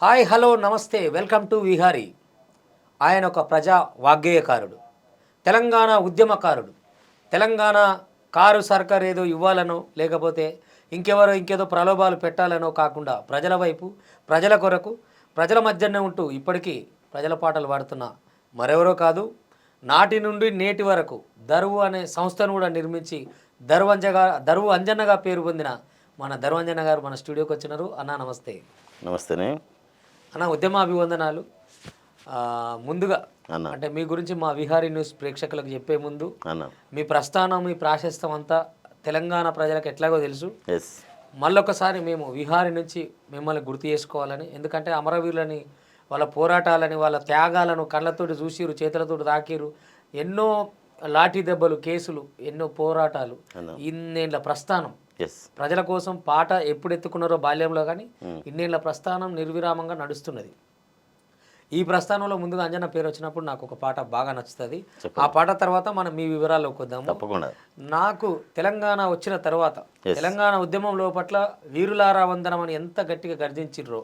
Hi hello నమస్తే welcome to Vihari. ఆయన ఒక ప్రజా వాగ్గేయకారుడు, తెలంగాణ ఉద్యమకారుడు. తెలంగాణ కారు సర్కార్ ఏదో ఇవ్వాలనో లేకపోతే ఇంకేదో ప్రలోభాలు పెట్టాలనో కాకుండా ప్రజల వైపు, ప్రజల కొరకు, ప్రజల మధ్యనే ఉంటూ ఇప్పటికీ ప్రజల పాటలు పాడుతున్న మరెవరో కాదు, నాటి నుండి నేటి వరకు దరువు అనే సంస్థను కూడా నిర్మించి దరువు అంజన్నగా పేరు పొందిన మన దరువంజన్న గారు మన స్టూడియోకి వచ్చినారు. అన్న నమస్తే. నమస్తేనే అన్న, ఉద్యమాభివందనాలు. ముందుగా అన్న. అంటే మీ గురించి మా విహారీ న్యూస్ ప్రేక్షకులకు చెప్పే ముందు అన్న మీ ప్రస్థానం, మీ ప్రాశస్తం అంతా తెలంగాణ ప్రజలకు ఎట్లాగో తెలుసు. ఎస్ మళ్ళొకసారి మేము విహారీ నుంచి మిమ్మల్ని గుర్తు చేసుకోవాలని, ఎందుకంటే అమరవీరులని, వాళ్ళ పోరాటాలని, వాళ్ళ త్యాగాలను కళ్ళతోటి చూసిరు, చేతులతోటి తాకిరు. ఎన్నో లాఠీ దెబ్బలు, కేసులు, ఎన్నో పోరాటాలు, ఇన్నేళ్ళ ప్రస్థానం. ఎస్ ప్రజల కోసం పాట ఎప్పుడు ఎత్తుకున్నారో బాల్యంలో, కానీ ఇన్నేళ్ల ప్రస్థానం నిర్విరామంగా నడుస్తున్నది. ఈ ప్రస్థానంలో ముందుగా అంజన్న పేరు వచ్చినప్పుడు నాకు ఒక పాట బాగా నచ్చుతుంది. ఆ పాట తర్వాత మనం మీ వివరాల్లోకి వద్దాము. తప్పకుండా. నాకు తెలంగాణ వచ్చిన తర్వాత తెలంగాణ ఉద్యమం లోపట్ల వీరులారా వందనం అని ఎంత గట్టిగా గర్జించిర్రో,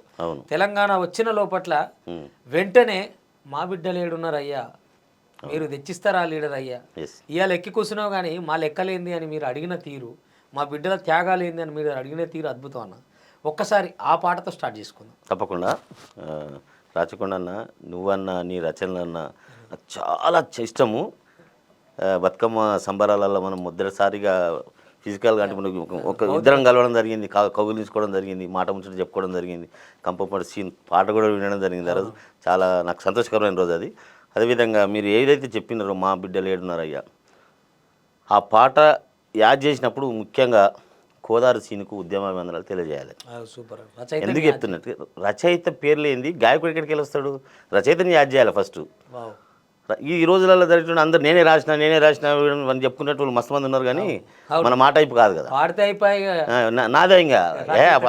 తెలంగాణ వచ్చిన లోపట్ల వెంటనే మా బిడ్డలేడున్నారయ్యా, మీరు తెచ్చిస్తారా లీడర్ అయ్యా, ఇవాళ ఎక్కి కూర్చున్నావు కానీ మా లెక్కలేంది అని మీరు అడిగిన తీరు, మా బిడ్డల త్యాగాలు ఏంది అని మీరు అడిగిన తీరు అద్భుతం అన్న. ఒక్కసారి ఆ పాటతో స్టార్ట్ చేసుకుందాం. తప్పకుండా. రాచకొండ అన్న, నువ్వన్నా నీ రచనలన్నా నాకు చాలా ఇష్టము. బతుకమ్మ సంబరాలలో మనం మొదటిసారిగా ఫిజికల్గా అంటే మనకు ఒక ఇద్దరం కలవడం జరిగింది, కౌగులించుకోవడం జరిగింది, మాట ముచ్చట చెప్పుకోవడం జరిగింది, కంపపడి సీన్ పాట కూడా వినడం జరిగింది. ఆ రోజు చాలా నాకు సంతోషకరమైన రోజు అది. అదేవిధంగా మీరు ఏదైతే చెప్పినారో మా బిడ్డలు ఏడున్నారయ్యా, ఆ పాట యాడ్ చేసినప్పుడు ముఖ్యంగా కోదారు సీనుకు ఉద్యమాభివందనాలు తెలియజేయాలి. సూపర్. ఎందుకు చెప్తున్నట్టు, రచయిత పేర్లు ఏంది, గాయకుడు ఎక్కడికి వెళ్ళి వస్తాడు, రచయితని యాడ్ చేయాలి ఫస్ట్. ఈ రోజులలో జరుగుతున్న అందరు నేనే రాసిన అని చెప్పుకున్నట్టు మస్తు మంది ఉన్నారు, కానీ మన మాట అయిపు కాదు కదా, నాదే ఇంకా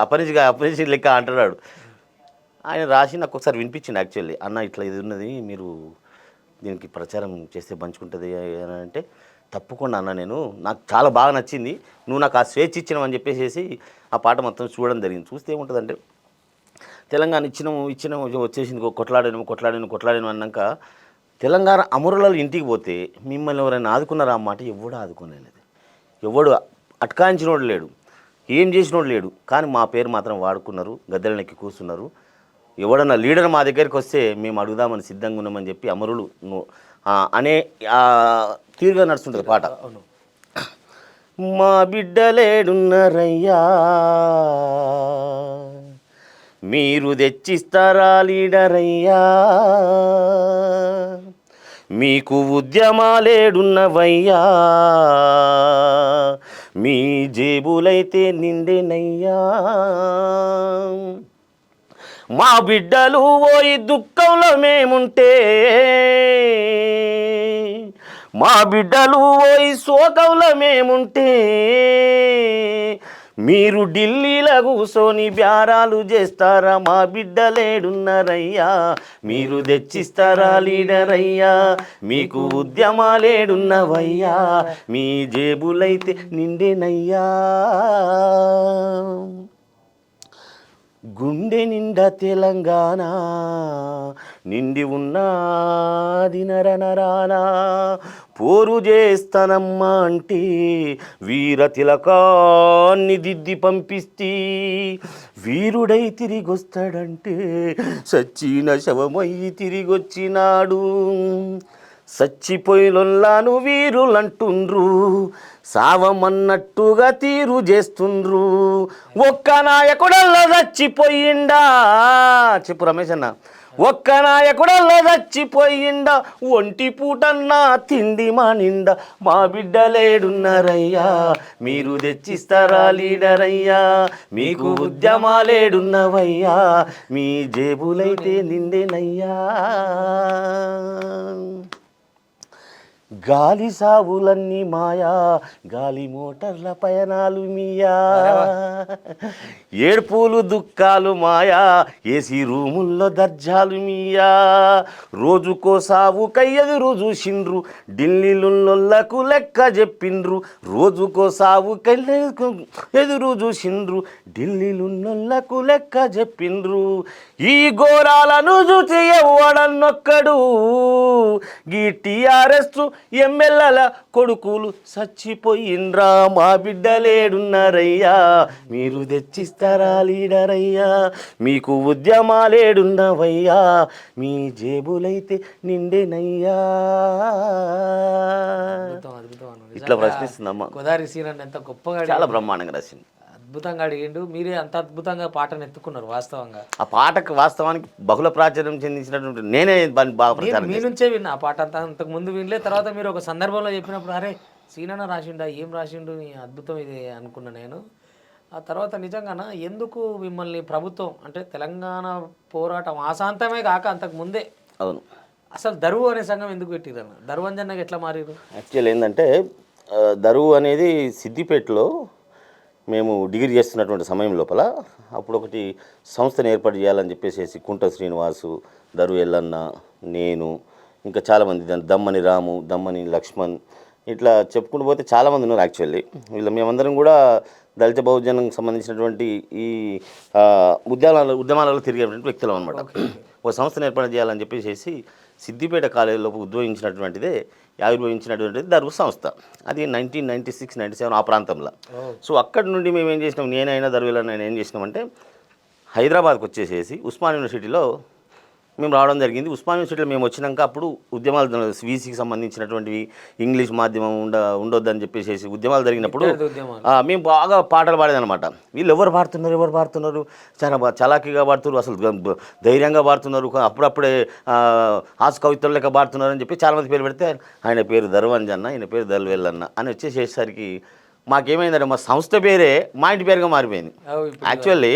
అపరిచి లెక్క అంటున్నాడు. ఆయన రాసి నాకు ఒకసారి వినిపించింది. యాక్చువల్లీ అన్న ఇట్లా ఇది ఉన్నది, మీరు దీనికి ప్రచారం చేస్తే పంచుకుంటుంది అని అంటే, తప్పకుండా అన్న, నాకు చాలా బాగా నచ్చింది, నువ్వు నాకు ఆ స్వేచ్ఛ ఇచ్చినావని చెప్పేసి ఆ పాట మొత్తం చూడడం జరిగింది. చూస్తే ఏముంటుందంటే, తెలంగాణ ఇచ్చినాము వచ్చేసింది, కొట్లాడాను అన్నాక తెలంగాణ అమరులలో ఇంటికి పోతే మిమ్మల్ని ఎవరైనా ఆదుకున్నారా అన్నమాట, ఎవడు ఆదుకోలేదు, ఎవడు అట్కాయించినోడు లేడు, ఏం చేసినోడు లేడు, కానీ మా పేరు మాత్రం వాడుకున్నారు, గద్దెలనెక్కి కూర్చున్నారు. ఎవడన్నా లీడర్ మా దగ్గరికి వస్తే మేము అడుగుదామని సిద్ధంగా ఉన్నామని చెప్పి అమరులు అనే తీరుగా నడుస్తుంటుంది పాట. మా బిడ్డలేడున్నారయ్యా, మీరు తెచ్చిస్తారా లీడర్ అయ్యా, మీకు ఉద్యమాలేడున్నవయ్యా, మీ జేబులైతే నిండేనయ్యా, మా బిడ్డలు పోయి దుఃఖంలో మేముంటే, మా బిడ్డలు పోయి శోకంలో మేముంటే, మీరు ఢిల్లీలో కూర్చొని బ్యారాలు చేస్తారా, మా బిడ్డలేడున్నారయ్యా, మీరు తెచ్చిస్తారా లీడర్ అయ్యా, మీకు ఉద్యమాలేడున్నవయ్యా, మీ జేబులైతే నిండేనయ్యా, గుండె నిండా తెలంగాణ నిండి ఉన్నది నరనరానా, పోరు చేస్తానమ్మా అంటే వీర తిలకాన్ని దిద్ది పంపిస్తే, వీరుడై తిరిగొస్తాడంటే సచ్చిన శవమయ్యి తిరిగొచ్చినాడు, చచ్చిపోయినొల్లాను వీరులంటుండ్రు, సావమన్నట్టుగా తీరు చేస్తుండ్రు, ఒక్క నాయకుడల్లా చచ్చిపోయిండా, చెప్పు రమేష్ అన్న, ఒక్క నాయకుడల్లా చచ్చిపోయిండా, ఒంటి పూటన్నా తిండి మానిండా, మా బిడ్డలేడున్నారయ్యా, మీరు తెచ్చిస్తారా లీడర్ అయ్యా, మీకు ఉద్యమాలేడున్నవయ్యా, మీ జేబులైతే నిండేనయ్యా, గాలి సావులన్నీ మాయా, గాలి మోటార్ల పయనాలు మీయా, ఏడ్పులు దుఃఖాలు మాయా, ఏసీ రూముల్లో దర్జాలు మీయా, రోజుకో సావు కయ్యెదురు చూసిండ్రు, ఢిల్లీలున్నోళ్లకు లెక్క చెప్పిండ్రు, రోజుకో సావు కయ్యకు ఎదురు చూసిండ్రు, ఢిల్లీలున్నోళ్లకు లెక్క చెప్పిండ్రు, ఈ ఘోరాలను చూసి ఎవ్వడన్నొక్కడు, గీ టీఆర్ఎస్ ఎమ్మెల్యేల కొడుకులు చచ్చిపోయిండ్రా, మా బిడ్డలేడున్నారయ్యా, మీరు తెచ్చిస్తారా లీడరయ్యా, మీకు ఉద్యమాలేడున్నవయ్యా, మీ జేబులైతే నిండేనయ్యా. ఇట్లా ప్రశ్నిస్తుందమ్మా. గోదావరి సీన్ ఎంత గొప్పగా చాలా బ్రహ్మాండంగా రాసింది, అద్భుతంగా అడిగిండు. మీరే అంత అద్భుతంగా పాటను ఎత్తుకున్నారు. వాస్తవంగా ఆ పాటకు వాస్తవానికి బహుళ ప్రాచుర్యం చెందించినటువంటి నేనే బాగా ప్రచారం మీ నుంచే విన్నా ఆ పాట అంతా. అంతకు ముందు వినలే. తర్వాత మీరు ఒక సందర్భంలో చెప్పినప్పుడు అరే సీనన్న రాసిండా, ఏం రాసిండు, అద్భుతం ఇది అనుకున్నా నేను. ఆ తర్వాత నిజంగానా ఎందుకు మిమ్మల్ని ప్రభుత్వం అంటే తెలంగాణ పోరాటం ఆశాంతమే కాక అంతకు ముందే అవును అసలు దరువు అనే సంఘం ఎందుకు పెట్టిరన్న? దరువంజన్నకి ఎట్లా మారిరు? యాక్చువల్ ఏంటంటే దరువు అనేది సిద్దిపేటలో మేము డిగ్రీ చేస్తున్నటువంటి సమయం లోపల అప్పుడు ఒకటి సంస్థను ఏర్పాటు చేయాలని చెప్పేసి కుంట శ్రీనివాసు, దరువు ఎల్లన్న, నేను ఇంకా చాలామంది, దమ్మని రాము, దమ్మని లక్ష్మణ్, ఇట్లా చెప్పుకుంటూ పోతే చాలామంది ఉన్నారు. యాక్చువల్లీ మేమందరం కూడా దళిత బహుజనానికి సంబంధించినటువంటి ఈ ఉద్యమాలలో తిరిగేటువంటి వ్యక్తులం అనమాట. ఒక సంస్థను ఏర్పాటు చేయాలని చెప్పేసి సిద్దిపేట కాలేజీలో ఆవిర్భవించినటువంటిది దరువు సంస్థ. అది 1996, 97 ఆ ప్రాంతంలో. సో అక్కడి నుండి మేము ఏం చేసినాం, నేనైనా దరువులైనా ఏం చేసినామంటే హైదరాబాద్కి వచ్చేసేసి ఉస్మాన్ యూనివర్సిటీలో మేము రావడం జరిగింది. ఉస్మాన్ యూనివర్సిటీలో మేము వచ్చినాక అప్పుడు ఉద్యమాలు వీసీకి సంబంధించినటువంటివి ఇంగ్లీష్ మాధ్యమం ఉండొద్దని చెప్పేసి ఉద్యమాలు జరిగినప్పుడు మేము బాగా పాటలు పాడేదన్నమాట. వీళ్ళు ఎవరు పాడుతున్నారు, చాలా చలాకీగా పాడుతున్నారు, అసలు ధైర్యంగా పాడుతున్నారు, అప్పుడప్పుడే ఆసు కవితలు లెక్క పాడుతున్నారు అని చెప్పి చాలామంది పేరు పెడితే ఆయన పేరు దరువంజన్న, ఆయన పేరు దల్వెల్లన్న అని వచ్చేసేసరికి మాకేమైందంటే మా సంస్థ పేరే మా ఇంటి పేరుగా మారిపోయింది. యాక్చువల్లీ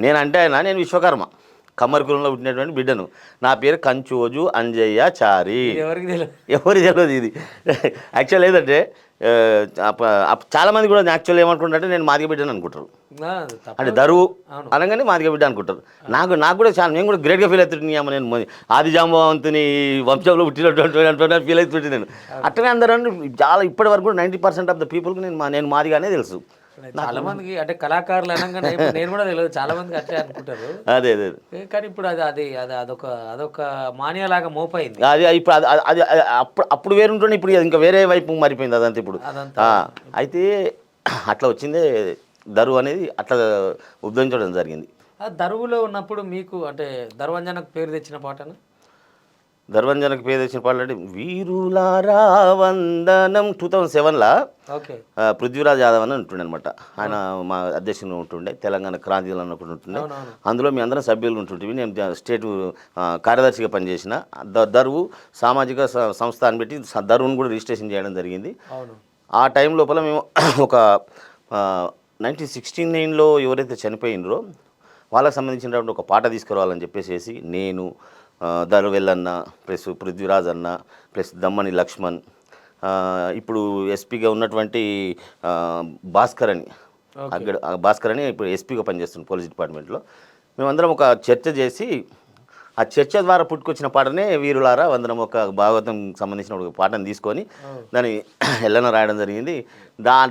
నేను విశ్వకర్మ, కమ్మరికులంలో పుట్టినటువంటి బిడ్డను. నా పేరు కంచోజు అంజయ్య చారి. ఎవరికి తెలియదు ఇది. యాక్చువల్ ఏంటంటే చాలామంది కూడా యాక్చువల్ ఏమనుకుంటారంటే నేను మాదిగ బిడ్డను అనుకుంటారు, అంటే దరువు అనగానే మాదిగ బిడ్డ అనుకుంటారు. నాకు కూడా నేను కూడా గ్రేట్గా ఫీల్ అవుతుంటాను. నేను ఆదిజాంబవంతుని వంశంలో పుట్టినటువంటి ఫీల్ అవుతుంటే నేను అట్లనే అందరూ చాలా ఇప్పటి వరకు కూడా 90% ఆఫ్ ద పీపుల్కి నేను మాదిగానే తెలుసు. చాలా మందికి అంటే కళాకారులు అనగానే నేను కూడా తెలియదు, చాలా మందికి అట్లే అనుకుంటారు. అదే కానీ ఇప్పుడు అదొక మానియాలాగా మోపైంది. అది ఇప్పుడు అది అప్పుడు వేరుంటుండే, ఇప్పుడు ఇంకా వేరే వైపు మారిపోయింది అదంతా ఇప్పుడు. అయితే అట్లా వచ్చిందే దరువు అనేది, అట్లా ఉద్భవించడం జరిగింది. దరువులో ఉన్నప్పుడు మీకు అంటే దర్వంజనకు పేరు తెచ్చిన పాటను, దర్వంజనకు పేరు తెచ్చిన పాటలు అంటే వీరులారా వందనం 2007లో పృథ్వీరాజ్ యాదవ్ అని ఉంటుండే అనమాట. ఆయన మా అధ్యక్షుడు ఉంటుండే, తెలంగాణ క్రాంతిలో అన్నప్పుడు ఉంటుండే. అందులో మీ అందరం సభ్యులు ఉంటుంటే నేను స్టేట్ కార్యదర్శిగా పనిచేసిన. దరువు సామాజిక సంస్థ అని పెట్టి దరువును కూడా రిజిస్ట్రేషన్ చేయడం జరిగింది. ఆ టైం లోపల మేము ఒక 1969లో ఎవరైతే చనిపోయినరో వాళ్ళకి సంబంధించినటువంటి ఒక పాట తీసుకురావాలని చెప్పేసి నేను, దరువెల్లన్న ప్లస్ పృథ్వీరాజ్ అన్న ప్లస్ దమ్మని లక్ష్మణ్, ఇప్పుడు ఎస్పీగా ఉన్నటువంటి భాస్కర్ అని ఇప్పుడు ఎస్పీగా పనిచేస్తుంది పోలీస్ డిపార్ట్మెంట్లో. మేమందరం ఒక చర్చ చేసి ఆ చర్చ ద్వారా పుట్టుకొచ్చిన పాటనే వీరులారా వందనం, ఒక భాగవతం సంబంధించిన ఒక పాటను తీసుకొని దాన్ని ఎల్లన రాయడం జరిగింది.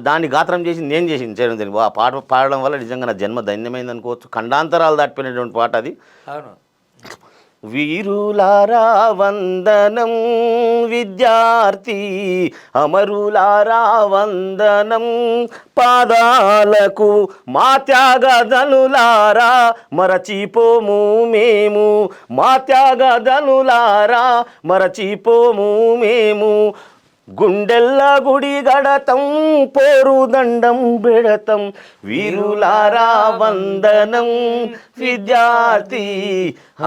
దాన్ని గాత్రం చేసి నేను చేయడం జరిగింది. ఆ పాట పాడడం వల్ల నిజంగా నా జన్మ ధన్యమైంది అనుకోవచ్చు. ఖండాంతరాలు దాటిపోయినటువంటి పాట అది. వీరులారా వందనం విద్యార్థి అమరులారా వందనం, పాదాలకు మా త్యాగదనులారా మరచిపోము మేము, మా త్యాగదనులారా మరచిపోము మేము, గుండెల్ల గుడి గడతం పోరు దండం బెడతం, వీరులారా వందనం విద్యార్థి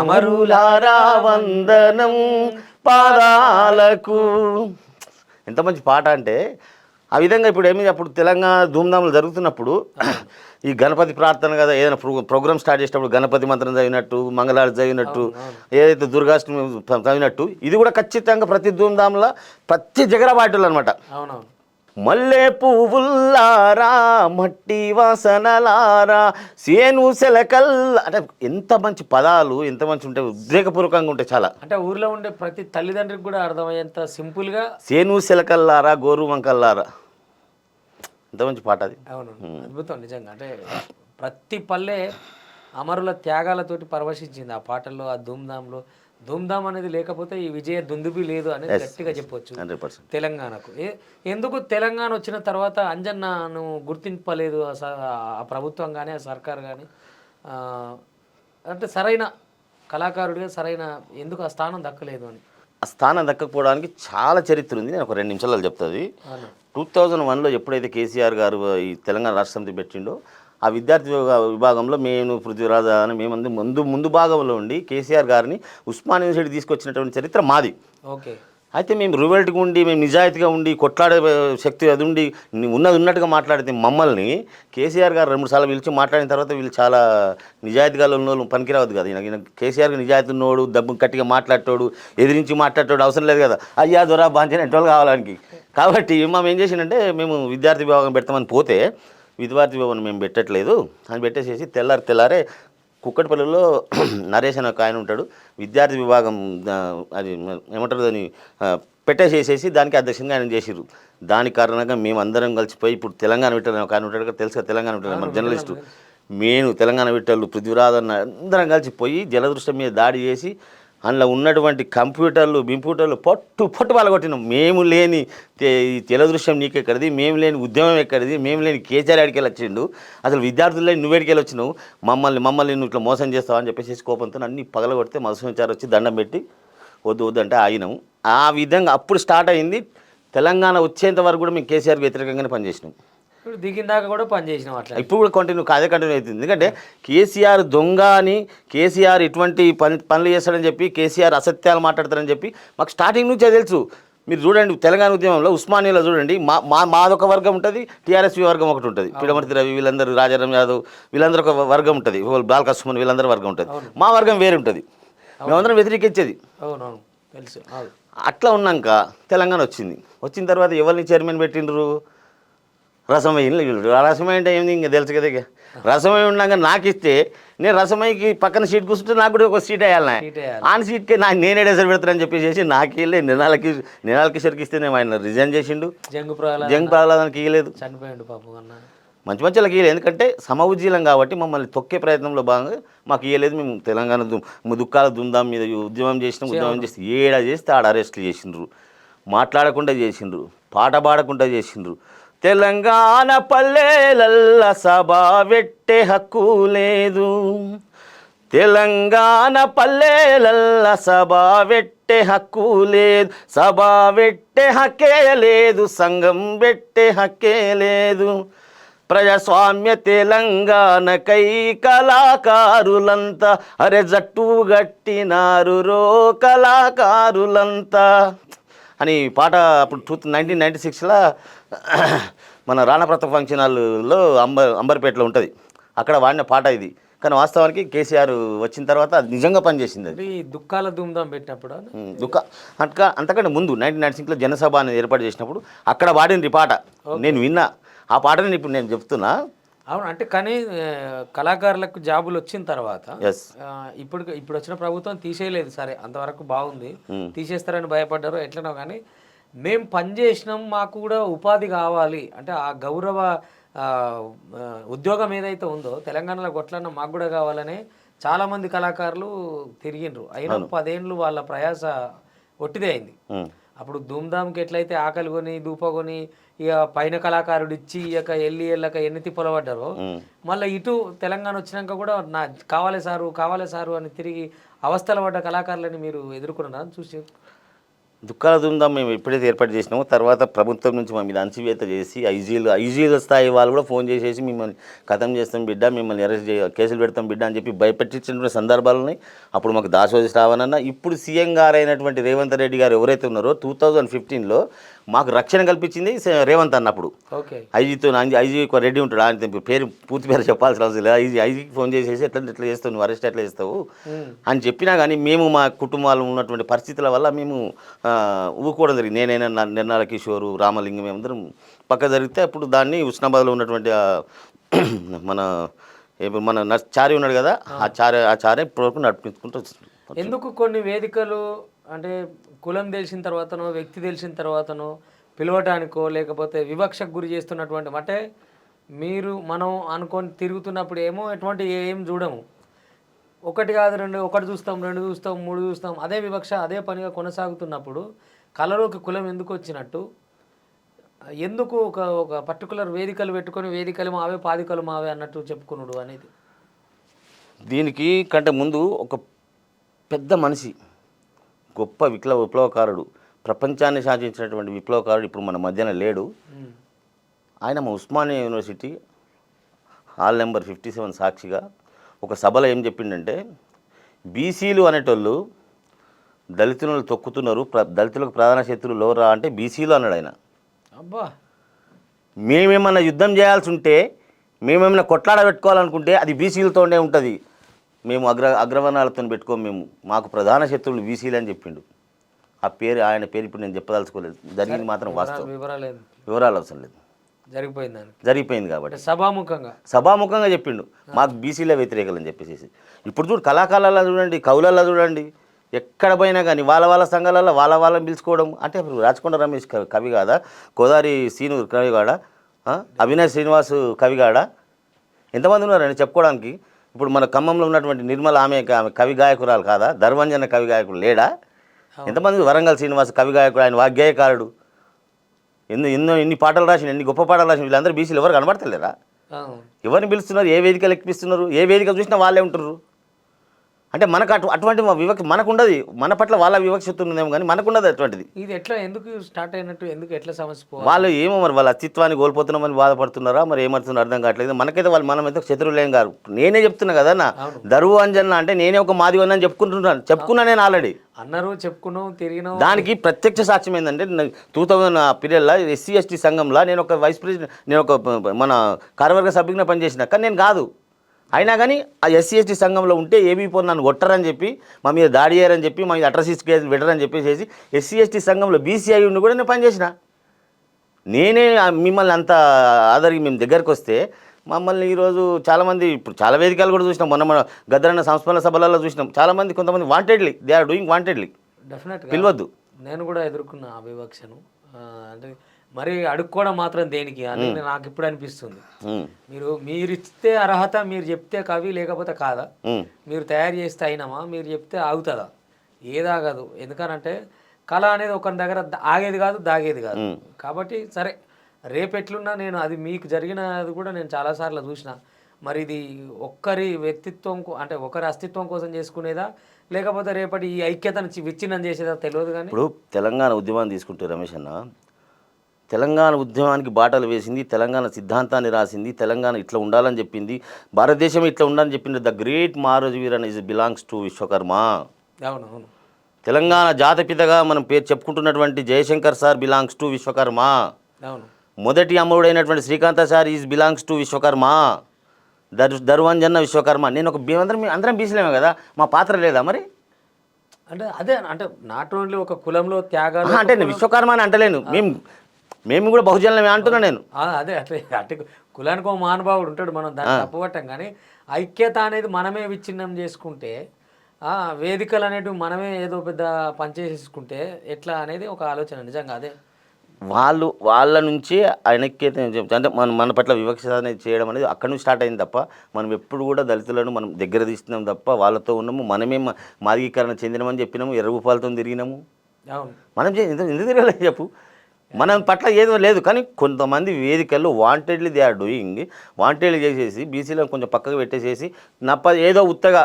అమరులారా వందనం పాదాలకు. ఎంత మంచి పాట అంటే ఆ విధంగా ఇప్పుడు ఏమి అప్పుడు తెలంగాణ ధూమ్ధాములు జరుగుతున్నప్పుడు ఈ గణపతి ప్రార్థన కదా ఏదైనా ప్రోగ్రామ్ స్టార్ట్ చేసేటప్పుడు గణపతి మంత్రం చదివినట్టు మంగళారతి చదివినట్టు ఏదైతే దుర్గాష్టమి చదివినట్టు ఇది కూడా ఖచ్చితంగా ప్రతి ధూమ్ధాంలో ప్రతి జగర పాటలు అనమాట. అవునవును. మల్లె పువ్వుల్లారా మట్టి వాసనలారా సేను సెలకల్లా అంటే ఎంత మంచి పదాలు ఎంత మంచి ఉంటాయి, ఉద్రేకపూర్వకంగా ఉంటాయి చాలా. అంటే ఊర్లో ఉండే ప్రతి తల్లిదండ్రికి కూడా అర్థమయ్యేంత సింపుల్గా సేను సెలకల్లారా గోరు వంకల్లారా ఎంత మంచి పాట అది. అవును, అద్భుతం నిజంగా. అంటే ప్రతి పల్లె అమరుల త్యాగాలతోటి పరవశించింది ఆ పాటల్లో, ఆ ధూమ్ధాంలో. ధూమ్ధామ్ అనేది లేకపోతే ఈ విజయ దుందుబి లేదు అనేది గట్టిగా చెప్పొచ్చు 100%. తెలంగాణకు. ఎందుకు తెలంగాణ వచ్చిన తర్వాత అంజన్నను గుర్తింపలేదు ఆ ప్రభుత్వం కానీ ఆ సర్కార్ కానీ? అంటే సరైన కళాకారుడిగా సరైన ఎందుకు ఆ స్థానం దక్కలేదు అని? ఆ స్థానం దక్కకపోవడానికి చాలా చరిత్ర ఉంది. నేను ఒక 2 నిమిషాలు చెప్తుంది. 2001లో ఎప్పుడైతే కేసీఆర్ గారు ఈ తెలంగాణ రాష్ట్ర సమితి పెట్టిండో ఆ విద్యార్థి విభాగంలో మేము పృథ్వీరాజ అని మేమందరం ముందు భాగంలో ఉండి కేసీఆర్ గారిని ఉస్మాన్ యూనివర్సిటీ తీసుకొచ్చినటువంటి చరిత్ర మాది. ఓకే. అయితే మేము రివల్ట్గా ఉండి మేము నిజాయితీగా ఉండి కొట్లాడే శక్తి అది ఉండి ఉన్నట్టుగా మాట్లాడితే మమ్మల్ని కేసీఆర్ గారు 2-3 సార్లు పిలిచి మాట్లాడిన తర్వాత వీళ్ళు చాలా నిజాయితీగా ఉన్న వాళ్ళు పనికిరావద్దు కదా. ఈయన కేసీఆర్కి నిజాయితీ ఉన్నోడు దబ్బు గట్టిగా మాట్లాడేటోడు ఎదిరించి మాట్లాడేటోడు అవసరం లేదు కదా. అయ్యా దొరా బాంచిన ఎట్టోళ్ళు కావాలని. కాబట్టి మేము ఏం చేసిందంటే మేము విద్యార్థి విభాగం పెడతామని పోతే విద్యార్థి విభాగం మేము పెట్టట్లేదు అని పెట్టేసేసి తెల్లారే కుక్కటిపల్లిలో నరేష్ అని ఒక ఆయన ఉంటాడు, విద్యార్థి విభాగం అది ఏమంటారు దాన్ని పెట్టేసేసేసి దానికి అధ్యక్షంగా ఆయన చేసిర్రు. దాని కారణంగా మేము అందరం కలిసిపోయి ఇప్పుడు తెలంగాణ విట్టలు ఒక ఆయన ఉంటాడు కదా, తెలుసు కదా తెలంగాణ విట్టలు మన జర్నలిస్టు, మేము తెలంగాణ విట్టలు పృథ్వీరాజ్ అన్న అందరం కలిసిపోయి జలదృష్టం మీద దాడి చేసి అందులో ఉన్నటువంటి కంప్యూటర్లు పొట్టు పాల్గొట్టినాం. మేము లేని జలదృశ్యం నీకెక్కడిది, మేము లేని ఉద్యమం ఎక్కడిది, మేము లేని కేసీఆర్ ఆడికి వెళ్ళి వచ్చిండు, అసలు విద్యార్థులే నువ్వేడికి వెళ్ళి వచ్చినావు, మమ్మల్ని నువ్వు ఇట్లా మోసం చేస్తావు అని చెప్పేసి కోపంతో అన్ని పగలగొడితే మధుసూచారు వచ్చి దండం పెట్టి వద్దు అంటే ఆగినాము. ఆ విధంగా అప్పుడు స్టార్ట్ అయింది. తెలంగాణ వచ్చేంత వరకు కూడా మేము కేసీఆర్కి వ్యతిరేకంగానే పనిచేసినాం. ఇప్పుడు దిగిందాక కూడా పనిచేసినాం అట్లా. ఇప్పుడు కూడా కంటిన్యూ అవుతుంది. ఎందుకంటే కేసీఆర్ దొంగ అని, కేసీఆర్ ఇటువంటి పనులు చేస్తాడని చెప్పి, కేసీఆర్ అసత్యాలు మాట్లాడతారని చెప్పి మాకు స్టార్టింగ్ నుంచే తెలుసు. మీరు చూడండి తెలంగాణ ఉద్యమంలో ఉస్మానియాలో చూడండి మాదొక వర్గం ఉంటుంది, టీఆర్ఎస్పీ వర్గం ఒకటి ఉంటుంది, పిడమర్తి రవి వీళ్ళందరూ రాజారాం యాదవ్ వీళ్ళందరూ ఒక వర్గం ఉంటుంది, బాలకృష్ణ వీళ్ళందరూ వర్గం ఉంటుంది, మా వర్గం వేరే ఉంటుంది, మేమందరం వ్యతిరేకించేది. అవునవును తెలుసు. అట్లా ఉన్నాక తెలంగాణ వచ్చిన తర్వాత ఎవరిని చైర్మన్ పెట్టిండ్రు? రసమయ్య. రసమయ్య అంటే ఏమి ఇంకా తెలుసు కదా. ఇక రసమయ్య ఉన్నాక నాకు ఇస్తే నేను రసమయ్యకి పక్కన సీట్ కూర్చుంటే నాకు కూడా ఒక సీట్ వేయాలి. ఆన్ సీట్కి నేనే డెసర్ పెడతానని చెప్పేసి నాకు వెళ్ళి నినాల కిషోర్కి ఇస్తే నేను ఆయన రిజైన్ చేసిండు. జంగు ప్రహ్లాదానికి ఇవ్వలేదు, చనిపోయాడు పాపం అన్న. మంచి వాళ్ళకి ఇవ్వలేదు, ఎందుకంటే సమఉజ్జీలం కాబట్టి మమ్మల్ని తొక్కే ప్రయత్నంలో భాగంగా మాకు ఇవ్వలేదు. మేము తెలంగాణ దుఃఖాల దుందాం మీద ఉద్యమం చేసి ఏడా చేస్తే ఆడ అరెస్టులు చేసిండ్రు, మాట్లాడకుండా చేసిండ్రు, పాట పాడకుండా చేసిండ్రు. తెలంగాణ పల్లెలల్ల సభ పెట్టే హక్కు లేదు, తెలంగాణ పల్లెలల్ల సభ పెట్టే హక్కు లేదు, సభ పెట్టే హక్కే లేదు, సంఘం పెట్టే హక్కే లేదు. ప్రజాస్వామ్య తెలంగాణకై కళాకారులంతా అరే జట్టు గట్టినారు రో కళాకారులంతా అని పాట అప్పుడు 1996లో మన రాణా ప్రతాప్ ఫంక్షన్ హాల్లో అంబర్పేటలో ఉంటుంది, అక్కడ వాడిన పాట ఇది. కానీ వాస్తవానికి కేసీఆర్ వచ్చిన తర్వాత అది నిజంగా పనిచేసింది. అది దుఃఖాల ధూమ్ధాం పెట్టినప్పుడు అంతకంటే ముందు 1996లో జనసభ అనేది ఏర్పాటు చేసినప్పుడు అక్కడ వాడింది పాట, నేను విన్నా ఆ పాటని ఇప్పుడు నేను చెప్తున్నా. అవును, అంటే కానీ కళాకారులకు జాబులు వచ్చిన తర్వాత ఇప్పుడు వచ్చిన ప్రభుత్వం తీసేయలేదు. సరే అంతవరకు బాగుంది, తీసేస్తారని భయపడ్డారు ఎట్లనో. కానీ మేము పనిచేసినాం, మాకు కూడా ఉపాధి కావాలి అంటే ఆ గౌరవ ఉద్యోగం ఏదైతే ఉందో తెలంగాణలో కొట్లన్నా మాకు కూడా కావాలని చాలామంది కళాకారులు తిరిగిండ్రు. అయినా 10 ఏళ్ళు వాళ్ళ ప్రయాస ఒట్టిదే అయింది. అప్పుడు ధూమ్ధామ్కి ఎట్లయితే ఆకలి కొని దూపకొని ఇక పైన కళాకారుడు ఇచ్చి ఇక వెళ్ళక ఎన్ని తిప్పలు పడ్డారో, మళ్ళీ ఇటు తెలంగాణ వచ్చినాక కూడా కావాలి సారు అని తిరిగి అవస్థలు పడ్డ కళాకారులని మీరు ఎదుర్కొన్నారా చూసి? దుఃఖాల ధూమ్ధాం మేము ఎప్పుడైతే ఏర్పాటు చేసినామో తర్వాత ప్రభుత్వం నుంచి మా మీద అణచివేత చేసి ఐజీల స్థాయి వాళ్ళు కూడా ఫోన్ చేసేసి మిమ్మల్ని ఖతం చేస్తాం బిడ్డ, మిమ్మల్ని అరెస్ట్ కేసులు పెడతాం బిడ్డ అని చెప్పి భయపెట్టించిన సందర్భాలు ఉన్నాయి. అప్పుడు మాకు దాసోజి శ్రావణ్ అన్న, ఇప్పుడు సీఎం గారు అయినటువంటి రేవంత్ రెడ్డి గారు ఎవరైతే ఉన్నారో 2015లో మాకు రక్షణ కల్పించింది రేవంత్ అన్నప్పుడు. ఓకే. ఐజీతో ఐజీ ఒక రెడ్డి ఉంటాడు, ఆయన పేరు పూర్తి పేరు చెప్పాల్సిన అవసరం లేదు. ఐజీకి ఫోన్ చేసేసి ఎట్లా చేస్తావు, నువ్వు అరెస్ట్ ఎట్లా చేస్తావు అని చెప్పినా కానీ మేము మా కుటుంబాలు ఉన్నటువంటి పరిస్థితుల వల్ల మేము ఊరుకోవడం జరిగింది. నేనైనా నిర్నాల కిషోరు, రామలింగం, మేమందరం పక్క జరిగితే అప్పుడు దాన్ని ఉస్నాబాద్లో ఉన్నటువంటి మన చారి ఉన్నాడు కదా, ఆ చారే ఇప్పటివరకు నడిపించుకుంటూ వస్తుంది. ఎందుకు కొన్ని వేదికలు అంటే కులం తెలిసిన తర్వాతనో వ్యక్తి తెలిసిన తర్వాతనో పిలవటానికో లేకపోతే వివక్షకు గురి చేస్తున్నటువంటి అంటే మనం అనుకొని తిరుగుతున్నప్పుడు ఏమో ఎటువంటి ఏం చూడము, ఒకటి కాదు రెండు, ఒకటి చూస్తాం, రెండు చూస్తాం, మూడు చూస్తాం, అదే వివక్ష అదే పనిగా కొనసాగుతున్నప్పుడు కళలోకి కులం ఎందుకు వచ్చినట్టు, ఎందుకు ఒక పర్టికులర్ వేదికలు పెట్టుకొని వేదికలు మావే పాదికలు మావే అన్నట్టు చెప్పుకున్నాడు అనేది? దీనికి కంటే ముందు ఒక పెద్ద మనిషి, గొప్ప విప్లవకారుడు, ప్రపంచాన్ని శాసించినటువంటి విప్లవకారుడు ఇప్పుడు మన మధ్యన లేడు. ఆయన మా ఉస్మానియా యూనివర్సిటీ హాల్ నెంబర్ 57 సాక్షిగా ఒక సభలో ఏం చెప్పిండంటే, బీసీలు అనేటోళ్ళు దళితులను తొక్కుతున్నారు, దళితులకు ప్రధాన శత్రువులు లోరా అంటే బీసీలు అన్నాడు ఆయన. అబ్బా, మేమేమన్నా యుద్ధం చేయాల్సి ఉంటే, మేమేమైనా కొట్లాడ పెట్టుకోవాలనుకుంటే అది బీసీలతోనే ఉంటుంది, మేము అగ్రవర్ణాలతో పెట్టుకోము, మేము మాకు ప్రధాన శత్రువులు బీసీలు అని చెప్పిండు. ఆ పేరు ఆయన పేరు ఇప్పుడు నేను చెప్పదలుచుకోలేదు, జరిగింది మాత్రం వాస్తవం, వివరాలు అవసరం లేదు, జరిగిపోయింది కాబట్టి సభాముఖంగా చెప్పిండు మాకు బీసీలే వ్యతిరేకలు అని చెప్పేసి. ఇప్పుడు చూడు కళాకారులలో చూడండి, కవులలో చూడండి, ఎక్కడ పోయినా కానీ వాళ్ళ సంఘాలలో వాళ్ళని పిలుచుకోవడం. అంటే రాచకొండ రమేష్ కవి కాదా, కోదారి సీను కవి కాడా, అవినాష్ శ్రీనివాస్ కవి కాడా, ఎంతమంది ఉన్నారండి చెప్పుకోవడానికి. ఇప్పుడు మన ఖమ్మంలో ఉన్నటువంటి నిర్మల ఆమె కవి గాయకురాలు కాదా, ధర్మంజన కవి గాయకుడు లేడా, ఎంతమంది, వరంగల్ శ్రీనివాస్ కవి గాయకుడు, ఆయన వాగ్గేయకారుడు, ఎన్ని పాటలు రాసిన, ఎన్ని గొప్ప పాటలు రాసిన, వీళ్ళందరూ బీసీలు ఎవరు కనబడతలేరా? ఎవరిని పిలుస్తున్నారు, ఏ వేదికలు ఎక్కిపిస్తున్నారు, ఏ వేదిక చూసినా వాళ్ళే ఉంటున్నారు. అంటే మనకు అటువంటి వివక్ష మనకు ఉండదు, మన పట్ల వాళ్ళ వివక్ష ఉందేమో కానీ మనకు ఉండదు అటువంటిది. ఇది ఎట్లా ఎందుకు స్టార్ట్ అయినట్టు, ఎందుకు ఎట్లా సమస్య? వాళ్ళు ఏమో మరి వాళ్ళ అస్తిత్వాన్ని కోల్పోతున్నామని బాధపడుతున్నారా, మరి ఏమవుతుందో అర్థం కావట్లేదు. మనకైతే మనమైతే శత్రువులేం కాదు. నేనే చెప్తున్నా కదా నా దరువు అంజన్న అంటే నేనే ఒక మాది అని చెప్పుకున్నా నేను ఆల్రెడీ అన్నారు, చెప్పుకున్నాం, తిరిగినాం. దానికి ప్రత్యక్ష సాక్ష్యం ఏంటంటే 2000 పీరియడ్లో ఎస్సీ ఎస్టీ సంఘంలో నేను ఒక వైస్ ప్రెసిడెంట్, నేను ఒక మన కార్యవర్గ సభ్యునిగా పనిచేసిన, కానీ నేను కాదు. అయినా కానీ ఆ ఎస్సీ ఎస్టీ సంఘంలో ఉంటే ఏబీపీ నన్ను కొట్టరని చెప్పి, మా మీద దాడి చేయరని చెప్పి, మా మీద అట్రాసిటీ కేసు పెట్టరని చెప్పేసి ఎస్సీ ఎస్టీ సంఘంలో బీసీఐ ఉండి కూడా నేను పనిచేసిన. నేనే మిమ్మల్ని అంత ఆదరికి మేము దగ్గరికి వస్తే మమ్మల్ని ఈరోజు చాలామంది, ఇప్పుడు చాలా వేదికలు కూడా చూసినాం, మన గద్దరన్న సంస్మరణ సభలలో చూసినాం, చాలామంది కొంతమంది wantedly, they are doing wantedly, డెఫినెట్గా పిలవద్దు. నేను కూడా ఎదుర్కొన్న ఆ వివక్షను, అంటే మరి అడుక్కోవడం మాత్రం దేనికి అని నాకు ఇప్పుడు అనిపిస్తుంది. మీరు ఇస్తే అర్హత, మీరు చెప్తే కవి, లేకపోతే కాదా, మీరు తయారు చేస్తే అయినామా, మీరు చెప్తే ఆగుతుందా, ఏదాగదు. ఎందుకనంటే కళ అనేది ఒకరి దగ్గర ఆగేది కాదు, దాగేది కాదు. కాబట్టి సరే, రేపెట్లున్నా నేను అది మీకు జరిగినది కూడా నేను చాలాసార్లు చూసిన. మరి ఇది ఒక్కరి వ్యక్తిత్వం అంటే ఒకరి అస్తిత్వం కోసం చేసుకునేదా, లేకపోతే రేపటి ఈ ఐక్యతను విచ్ఛిన్నం చేసేదా తెలియదు. కానీ ఇప్పుడు తెలంగాణ ఉద్యమాన్ని తీసుకుంటే రమేష్ అన్న, తెలంగాణ ఉద్యమానికి బాటలు వేసింది, తెలంగాణ సిద్ధాంతాన్ని రాసింది, తెలంగాణ ఇట్లా ఉండాలని చెప్పింది, భారతదేశం ఇట్లా ఉండాలని చెప్పింది the great Maharaj Veeran is belongs to Vishwakarma. అవునవును. తెలంగాణ జాతపితగా మనం పేరు చెప్పుకుంటున్నటువంటి Jayashankar sir belongs to Vishwakarma. అవును. మొదటి అమరుడైనటువంటి Srikantha sir is belongs to Vishwakarma, దరువంజన్న విశ్వకర్మ. నేను ఒక అందరం బీసీలేమే కదా, మా పాత్ర లేదా మరి? అంటే అదే, అంటే నాట్ ఓన్లీ ఒక కులంలో త్యాగాలు, అంటే నేను విశ్వకర్మ అని అంటలేను, మేము కూడా బహుజనులమే అంటున్నా నేను. అదే అట్లే, అంటే కులానికి ఒక మహానుభావుడు ఉంటాడు, మనం దాన్ని తప్పుపట్టం. కానీ ఐక్యత అనేది మనమే విచ్ఛిన్నం చేసుకుంటే, వేదికలు అనేటివి మనమే ఏదో పెద్ద పనిచేసేసుకుంటే ఎట్లా అనేది ఒక ఆలోచన. నిజంగా అదే వాళ్ళ నుంచి ఐక్యత అంటే మన పట్ల వివక్ష అనేది చేయడం అనేది అక్కడి నుంచి స్టార్ట్ అయింది తప్ప, మనం ఎప్పుడు కూడా దళితులను మనం దగ్గర తీస్తున్నాం తప్ప, వాళ్ళతో ఉన్నాము, మనమే మాదిగీకరణ చెందినామని చెప్పినాము, ఎర్రభూపాలతో తిరిగినాము. మనం ఎందుకు తిరగలేదు చెప్పు, మనం పట్ల ఏదో లేదు. కానీ కొంతమంది వేదికల్లో wantedly they are doing, wantedly చేసేసి బీసీలను కొంచెం పక్కకు పెట్టేసేసి ఏదో ఉత్తగా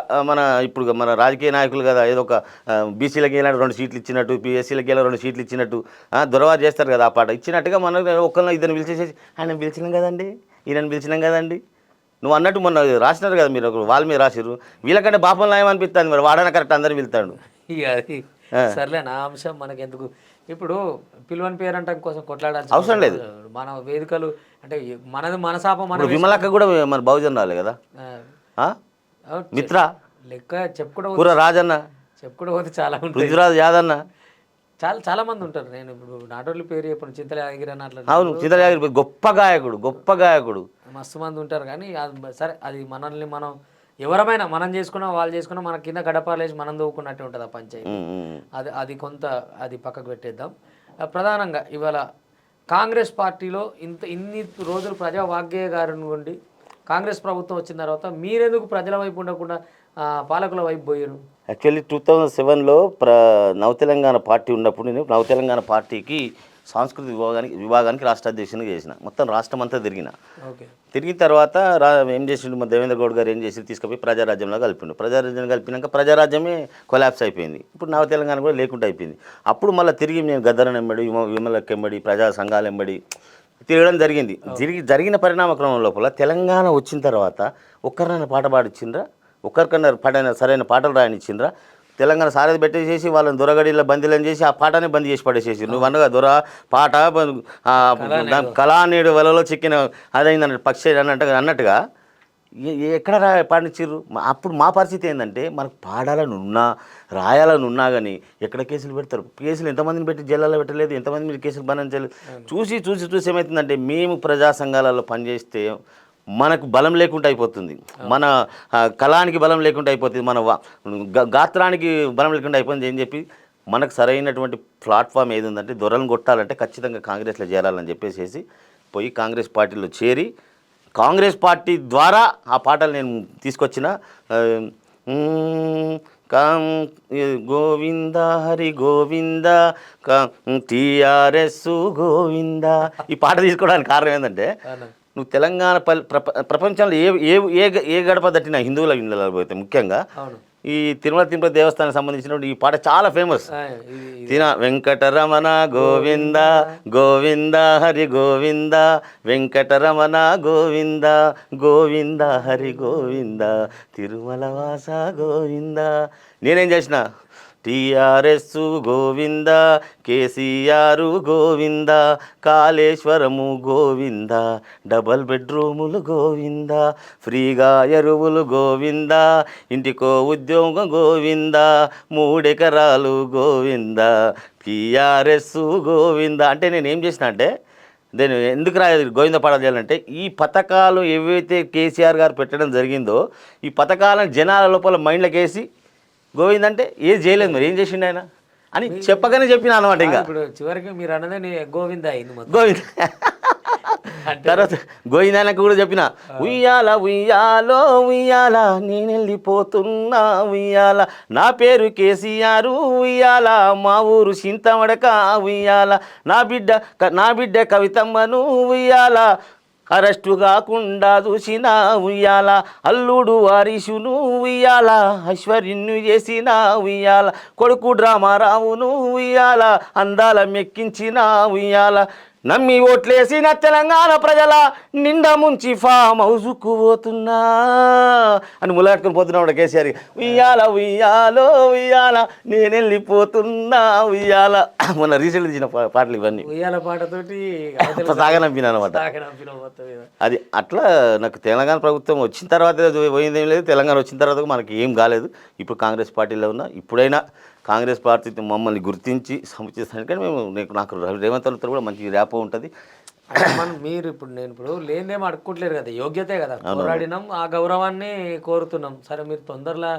ఇప్పుడు మన రాజకీయ నాయకులు కదా, ఏదో ఒక బీసీలకి వెళ్ళినట్టు 2 సీట్లు ఇచ్చినట్టు, ఎస్సీలకి వెళ్ళి 2 సీట్లు ఇచ్చినట్టు దొరవారు చేస్తారు కదా, ఆ పాట ఇచ్చినట్టుగా మనం ఒక్కరిని ఇద్దరిని పిలిచేసేసి ఆయన పిలిచినాం కదండి, ఈయనని పిలిచినాం కదండి, నువ్వు అన్నట్టు మొన్న రాసినారు కదా మీరు, వాళ్ళ మీద రాసిరు, వీళ్ళకంటే బాపం నయం అనిపిస్తుంది, మరి వాడన కరెక్ట్ అందరిని పిలుతాడు. ఇక అది సర్లే, నా అంశం మనకెందుకు. ఇప్పుడు పిలువని పేరంటం కోసం కొట్లాడాల్సిన అవసరం లేదు. మన వేదికలు అంటే మనది మనసాపం మన ఇప్పుడు విమలక్క కూడా మన బహుజన్ రాలే కదా, మిత్ర లెక్క చెప్పుకుంటూ కూర రాజన్న, చెప్పుకుంటూ పోతే చాలా ఉంటాయి, పృథ్వీరాజ్ యాదన్న, చాలా మంది ఉంటారు. నేను ఇప్పుడు నాటోళ్ళు పేరు చెప్పను, చింతల యాదగిరి అని అట్లా అవును చింతలయాగిరి గొప్ప గాయకుడు మస్తు మంది ఉంటారు. కానీ సరే అది మనల్ని మనం ఎవరమైనా మనం చేసుకున్నా వాళ్ళు చేసుకున్నా మన కింద గడపాలేసి మనం దూకున్నట్టు ఉంటుంది ఆ పంచాయతీ. అది కొంత అది పక్కకు పెట్టేద్దాం. ప్రధానంగా ఇవాళ కాంగ్రెస్ పార్టీలో ఇన్ని రోజులు ప్రజా వాగ్గేయ గారి నుండి కాంగ్రెస్ ప్రభుత్వం వచ్చిన తర్వాత మీరెందుకు ప్రజల వైపు ఉండకుండా పాలకుల వైపు పోయారు? యాక్చువల్లీ 2007లో నవతెలంగాణ పార్టీ ఉన్నప్పుడు నేను నవతెలంగాణ పార్టీకి సాంస్కృతిక విభాగానికి రాష్ట్ర అధ్యక్షునిగా చేసిన. మొత్తం రాష్ట్రం అంతా తిరిగిన తర్వాత ఏం చేసిండు మా దేవేంద్ర గౌడ్ గారు ఏం చేసి తీసుకుపోయి ప్రజారాజ్యంలో కలిపిండు. ప్రజారాజ్యం కలిపినాక ప్రజారాజ్యమే కొలాప్స్ అయిపోయింది. ఇప్పుడు నవ తెలంగాణ కూడా లేకుండా అయిపోయింది. అప్పుడు మళ్ళీ తిరిగి నేను గద్దరన్ ఎంబడి, విమలక్క ఎంబడి, ప్రజా సంఘాలు ఎంబడి తిరగడం జరిగింది. జరిగిన పరిణామ క్రమం లోపల తెలంగాణ వచ్చిన తర్వాత ఒక్కరినైనా పాట పాడిచ్చిండ్రా, ఒక్కరికన్నా సరైన పాటలు రాయనిచ్చిండ్రా? తెలంగాణ సారథి పెట్టేసేసి వాళ్ళని దొరగడిలో బందీలను చేసి ఆ పాటనే బంద్ చేసి పడేసేసి నువ్వు అనగా పాట కళా నేడు వలలో చిక్కిన అదైంది అన్నట్టు పక్షి అన్నట్టుగా ఎక్కడ పాడించారు? అప్పుడు మా పరిస్థితి ఏంటంటే మనకు పాడాలని ఉన్నా రాయాలని ఉన్నా కానీ ఎక్కడ కేసులు పెడతారు? కేసులు ఎంతమందిని పెట్టి జైల్లో పెట్టలేదు, ఎంతమంది మీరు కేసులు బంధించలేదు. చూసి ఏమవుతుందంటే మేము ప్రజా సంఘాలలో పనిచేస్తే మనకు బలం లేకుండా అయిపోతుంది, మన కళానికి బలం లేకుండా అయిపోతుంది, మన గాత్రానికి బలం లేకుండా అయిపోతుంది అని చెప్పి మనకు సరైనటువంటి ప్లాట్ఫామ్ ఏది ఉందంటే దొరలను కొట్టాలంటే ఖచ్చితంగా కాంగ్రెస్లో చేరాలని చెప్పేసి పోయి కాంగ్రెస్ పార్టీలో చేరి కాంగ్రెస్ పార్టీ ద్వారా ఆ పాటలు నేను తీసుకొచ్చిన. గోవింద హరి గోవింద టిఆర్ఎస్ గోవింద ఈ పాట తీసుకోవడానికి కారణం ఏంటంటే నువ్వు తెలంగాణ ప్రపంచంలో ఏ గడప తట్టిన హిందువుల ఇళ్ళలో పోతే ముఖ్యంగా ఈ తిరుపతి దేవస్థానానికి సంబంధించినటువంటి ఈ పాట చాలా ఫేమస్. వెంకటరమణ గోవింద గోవింద హరి గోవింద వెంకటరమణ గోవింద గోవింద హరి గోవింద తిరుమల వాస గోవింద. నేనేం చేసిన టిఆర్ఎస్ గోవింద కేసీఆర్ గోవింద కాళేశ్వరము గోవింద డబల్ బెడ్రూములు గోవింద ఫ్రీగా ఎరువులు గోవింద ఇంటికో ఉద్యోగం గోవింద 3 ఎకరాలు గోవింద టిఆర్ఎస్ గోవింద. అంటే నేను ఏం చేసిన అంటే నేను ఎందుకు గోవింద పాట చేయాలంటే ఈ పథకాలు ఏవైతే కేసీఆర్ గారు పెట్టడం జరిగిందో ఈ పథకాలను జనాల లోపల మైండ్లోకి వేసి గోవింద్ అంటే ఏది చేయలేదు, మరి ఏం చేసిండు ఆయన అని చెప్పగానే చెప్పిన అనమాట. ఇంకా ఇప్పుడు చివరికి మీరు అన్నదే గోవింద అయింది. గోవింద్ తర్వాత గోవిందానికి కూడా చెప్పిన ఉయ్యాల ఉయ్యాలో ఉయ్యాల నేను వెళ్ళిపోతున్నా ఉయ్యాల నా పేరు కేసీఆర్ ఉయ్యాల మా ఊరు చింతమడక ఉయ్యాల నా బిడ్డ కవితమ్మను ఉయ్యాల అరెస్టు కాకుండా చూసిన ఉయ్యాల అల్లుడు హరీషును ఉయ్యాల ఐశ్వర్యను చేసిన ఉయ్యాల కొడుకు డ్రామారావును ఉయ్యాల అందాల మెక్కించిన ఉయ్యాల నమ్మి ఓట్లేసిన తెలంగాణ ప్రజల నిండా ముంచి ఫామ్ హౌస్కు పోతున్నా అని ములాట్టుకుని పోతున్నాడు కేసీఆర్. ఉయ్యాల ఉయ్యాలో ఉయ్యాల నేను వెళ్ళిపోతున్నా ఉయ్యాల. మొన్న రీసెంట్ ఇచ్చిన పాటలు ఇవన్నీ ఉయ్యాల పాటతోటి సాగనంపిన అనమాట. అది అట్లా నాకు తెలంగాణ ప్రభుత్వం వచ్చిన తర్వాత పోయిందేం లేదు, తెలంగాణ వచ్చిన తర్వాత మనకి ఏం కాలేదు. ఇప్పుడు కాంగ్రెస్ పార్టీలో ఉన్నా, ఇప్పుడైనా కాంగ్రెస్ పార్టీ మమ్మల్ని గుర్తించి సముచిస్తాను. కానీ నాకు రేవంత్ రెడ్డితో కూడా మంచి ర్యాపో ఉంటుంది. మీరు ఇప్పుడు లేనిదేమో అడుక్కుంటలేరు కదా, యోగ్యతే కదా పోరాడినాం, ఆ గౌరవాన్ని కోరుతున్నాం. సరే మీరు తొందరలో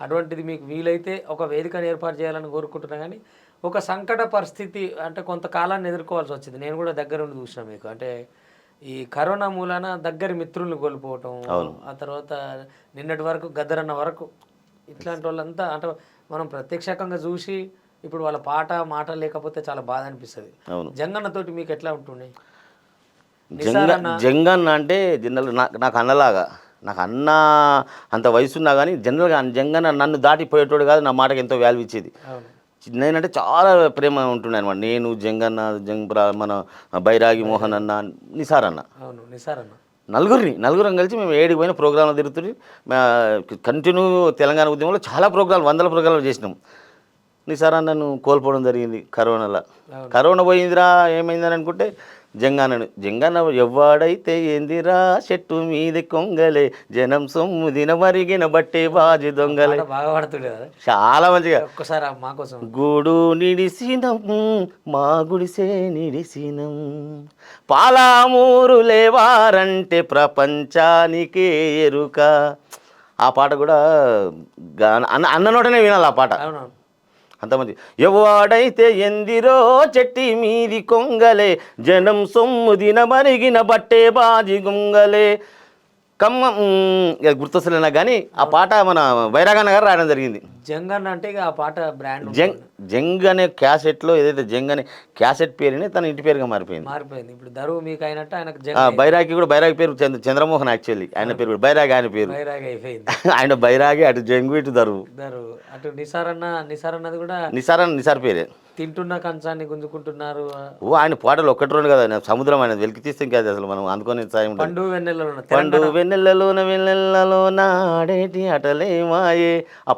అటువంటిది మీకు వీలైతే ఒక వేదికను ఏర్పాటు చేయాలని కోరుకుంటున్నా. కానీ ఒక సంకట పరిస్థితి అంటే కొంతకాలాన్ని ఎదుర్కోవాల్సి వచ్చింది. నేను కూడా దగ్గర ఉండి చూసిన మీకు. అంటే ఈ కరోనా మూలాన దగ్గర మిత్రుల్ని కోల్పోవటం, ఆ తర్వాత నిన్నటి వరకు గద్దరన్న వరకు ఇట్లాంటి వాళ్ళంతా అంటే మనం ప్రత్యక్షంగా చూసి ఇప్పుడు వాళ్ళ మాట లేకపోతే చాలా బాధ అనిపిస్తుంది. జంగన్నతోటి మీకు ఎట్లా ఉంటుండే? జంగన్న అంటే జనరల్ నాకు అన్నలాగా, నాకు అన్న అంత వయసున్నా కానీ జనరల్గా జంగన్న నన్ను దాటిపోయేటోడు కాదు, నా మాటకి ఎంతో వాల్యూ ఇచ్చేది. నేనంటే చాలా ప్రేమ ఉంటుండే అనమాట. నేను జంగన్న మన బైరాగి మోహన్ అన్న నిసార్ అన్న నలుగురం కలిసి మేము 7 పోయిన ప్రోగ్రాంలు తిరుగుతుంది. కంటిన్యూ తెలంగాణ ఉద్యమంలో చాలా ప్రోగ్రాంలు 100 ప్రోగ్రాంలు చేసినాం. నిసారన్నను కోల్పోవడం జరిగింది కరోనాలో. కరోనా పోయిందిరా ఏమైందని అనుకుంటే జంగన్న ఎవ్వాడైతే ఏందిరా చెట్టు మీది కొంగలే జనం సొమ్ము దినమరిగిన బట్టే బాజి దొంగలే. బాగా పడుతుండే కదా, చాలా మంచిగా. ఒక్కసారి మా కోసం. గూడు నిడిసినం మా గుడిసే నిడిసినం పాలామూరు లేవారంటే ప్రపంచానికే ఎరుక. ఆ పాట కూడా అన్న నోటనే వినాలి ఆ పాట. అవునవును. అంత మంచి. ఎవడైతే ఎందిరో చెట్టి మీది కొంగలే జనం సొమ్ము దినమరిగిన బట్టే బాజి గొంగలే కమ్మ గుర్తొస్తలేనా కానీ ఆ పాట మన బైరాగన్న గారు రాయడం జరిగింది. జంగన్ అంటే ఇక ఆ పాట బ్రాండ్ జంగ్ అనే క్యాసెట్లో ఏదైతే జంగ్ అనే క్యాసెట్ పేరుని తన ఇంటి పేరుగా మారిపోయింది. ఇప్పుడు దరువు మీకు అయినట్టు ఆయనకు బైరాగి కూడా బైరాగి పేరు చంద్రమోహన్. యాక్చువల్లీ ఆయన పేరు కూడా బైరాగి, ఆయన పేరు బైరాగి అయిపోయింది. ఆయన బైరాగి, అటు జంగు ఇటు దరువు. అటు నిసారన్నది కూడా నిసార్ పేరే. తింటున్న కంచాన్ని గుంజుకుంటున్నారు. ఓ ఆయన పాటలు ఒక్కటి రెండు కదా, సముద్రం ఆయన వెలికి తీస్తే ఇంకా అసలు మనం అందుకొని పండు వెన్నెలలోన వెన్నెలలోన ఆడేటి అటలే మాయే. ఆ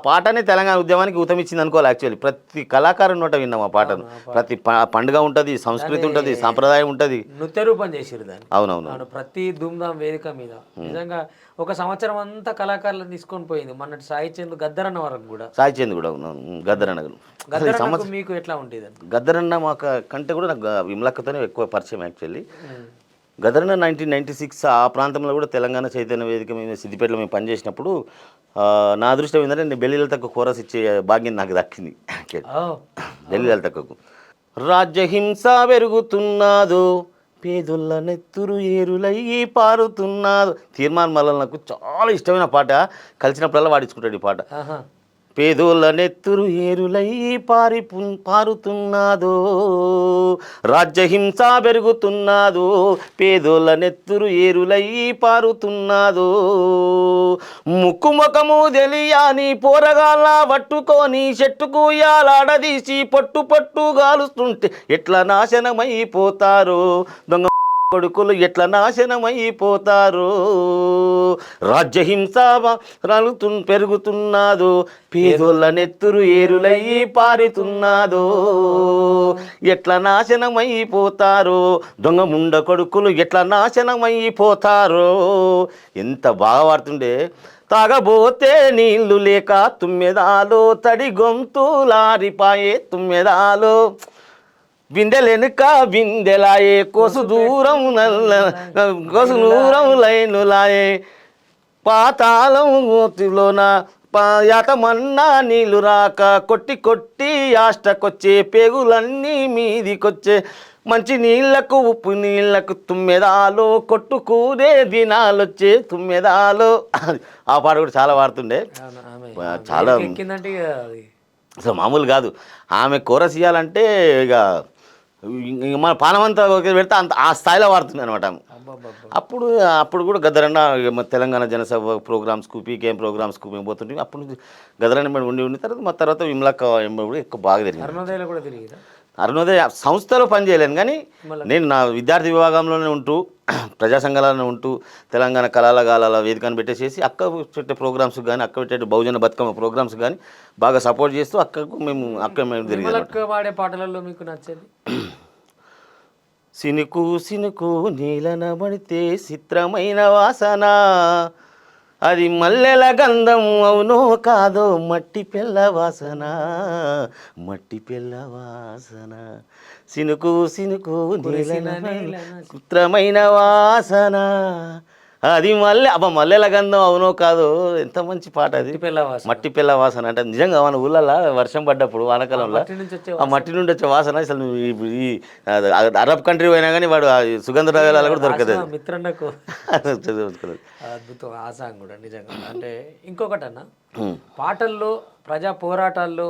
పాటనే తెలంగాణ ఉద్యమానికి ఊతమిచ్చింది అనుకోవాలి. యాక్చువల్లీ ప్రతి కళాకారుని నోట విన్నాం ఆ పాటను. ప్రతి పండుగ ఉంటుంది, సంస్కృతి ఉంటుంది, సాంప్రదాయం ఉంటుంది. నృత్య రూపం చేసిరు దాన్ని. అవునవును. ప్రతి ధూమ్ధామ్ వేదిక మీద నిజంగా ఒక సంవత్సరం అంతా కళాకారులను తీసుకొని పోయింది. మొన్నటి సాయి చంద్ గద్దరన్న వరకు కూడా. గద్దరన్న మీకు ఎట్లా ఉండేది? గద్దరన్న మాకు కంటే కూడా నాకు విమలక్కతోనే ఎక్కువ పరిచయం. యాక్చువల్లీ గద్దరన్న 1996 ఆ ప్రాంతంలో కూడా తెలంగాణ చైతన్య వేదిక మీద సిద్దిపేటలో మేము పనిచేసినప్పుడు నా అదృష్టం ఏంటంటే నేను బెల్లి లలితకు కోరస్ ఇచ్చే భాగ్యం నాకు దక్కింది. బెల్లి లలితకు రాజ్యహింస పెరుగుతున్నాదో పేదొల్ల నెత్తురు ఏరులయ్యి పారుతున్నాదో. తీర్మాన్ మల్ల నాకు చాలా ఇష్టమైన పాట, కలిసినప్పుడల్లా వాడించుకుంటాడు ఈ పాట. పేదోళ్ళ నెత్తురు ఏరులయ్యి పారుతున్నాదో రాజ్యహింస పెరుగుతున్నాదో పేదోళ్ళ నెత్తురు ఏరులయ్యి పారుతున్నాదో ముక్కు ముఖము తెలియని పోరగాళ్ళ పట్టుకొని చెట్టుకు యాలాడదీసి పట్టు పట్టు గాలుస్తుంటే ఎట్లా నాశనమైపోతారో దొంగ కొడుకులు ఎట్లా నాశనమైపోతారో. రాజ్యహింస పెరుగుతున్నాదో పేదోళ్ళ నెత్తురు ఏరులయ్యి పారుతున్నాదో ఎట్లా నాశనమైపోతారో దొంగ ముండ కొడుకులు ఎట్లా నాశనమైపోతారో. ఎంత బాగా వాడుతుండే. తాగబోతే నీళ్లు లేక తుమ్మెదాలో తడి గొంతులారిపాయే తుమ్మెదాలో బిందెలెనుక బిందెలాయే కోసు దూరం లైనులాయే పాతాళం గోతిలోన యాతమన్నా నీళ్ళు రాక కొట్టి కొట్టి యాష్టకొచ్చే పేగులన్నీ మీదికొచ్చే మంచి నీళ్లకు ఉప్పు నీళ్లకు తుమ్మెదాలో కొట్టుకూరే దినాలొచ్చే తుమ్మెదాలో. ఆ పాట కూడా చాలా వాడుతుండే. చాలా అసలు మామూలు కాదు. ఆమె కోరస్ ఇయ్యాలంటే ఇక మన పానమంతా పెడితే అంత ఆ స్థాయిలో వాడుతుంది అనమాట. అప్పుడు కూడా గద్దరన్న తెలంగాణ జనసభ ప్రోగ్రామ్స్కు పీకేఎం ప్రోగ్రామ్స్కు మేము పోతుంటే అప్పుడు గద్దరన్న ఉండి తర్వాత విమలక్క కూడా ఎక్కువ బాగా తిరిగింది. అరుణోదయ సంస్థలో పనిచేయలేను కానీ నేను నా విద్యార్థి విభాగంలోనే ఉంటూ ప్రజా సంఘాలను ఉంటూ తెలంగాణ కళల గాలాల వేదికను పెట్టేసేసి అక్క పెట్టే ప్రోగ్రామ్స్ కానీ అక్క పెట్టే బహుజన బతుకమ్మ ప్రోగ్రామ్స్ కానీ బాగా సపోర్ట్ చేస్తూ మేము తిరిగి వాడే పాటలలో మీకు నచ్చేది? సినుకు సినుకు నీలన పడితే చిత్రమైన వాసన అది మల్లెల గంధం అవునో కాదో మట్టి పిల్ల వాసన మట్టి పిల్ల వాసన సినుకు సినుకు చిత్రమైన వాసన అది మల్లెల గంధం అవునో కాదో. ఎంత మంచి పాట అది, మట్టి పిల్ల వాసన. అంటే నిజంగా మన ఊళ్ళల్లో వర్షం పడ్డప్పుడు వానకాలంలో ఆ మట్టి నుండి వచ్చే వాసన అసలు ఈ అరబ్ కంట్రీ పోయినా కానీ వాడు సుగంధ ద్రవ్యాలలో కూడా దొరకదు. అద్భుతం ఆ సాంగ్ కూడా నిజంగా. అంటే ఇంకొకటి అన్న, పాటల్లో ప్రజా పోరాటాల్లో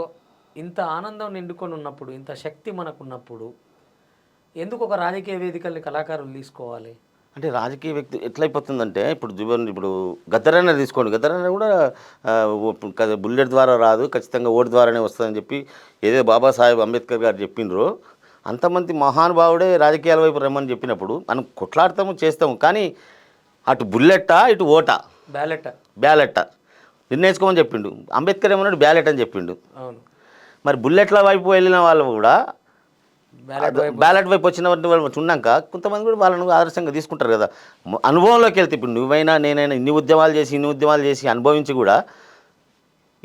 ఇంత ఆనందం నిండుకొని ఉన్నప్పుడు, ఇంత శక్తి మనకున్నప్పుడు ఎందుకు ఒక రాజకీయ వేదికల్ని కళాకారులు తీసుకోవాలి? అంటే రాజకీయ వ్యక్తి ఎట్లయిపోతుందంటే ఇప్పుడు గద్దరన్న తీసుకోండి. గద్దరన్న కూడా బుల్లెట్ ద్వారా రాదు, ఖచ్చితంగా ఓటు ద్వారానే వస్తుందని చెప్పి ఏదో బాబాసాహెబ్ అంబేద్కర్ గారు చెప్పిండ్రో అంతమంది మహానుభావుడే రాజకీయాల వైపు రమ్మని చెప్పినప్పుడు మనం కొట్లాడతాము చేస్తాము. కానీ అటు బుల్లెట్టా ఇటు ఓటా బ్యాలెట్టా నిర్ణయించుకోమని చెప్పిండు. అంబేద్కర్ ఏమన్నాడు బ్యాలెట్ అని చెప్పిండు. అవును. మరి బుల్లెట్ల వైపు వెళ్ళిన వాళ్ళు కూడా బ్యాలెట్ బ్యాలెట్ వైపు వచ్చిన వాళ్ళు ఉన్నాక కొంతమంది కూడా వాళ్ళను ఆదర్శంగా తీసుకుంటారు కదా. అనుభవంలోకి వెళ్తే ఇప్పుడు నువ్వైనా నేనైనా ఇన్ని ఉద్యమాలు చేసి అనుభవించి కూడా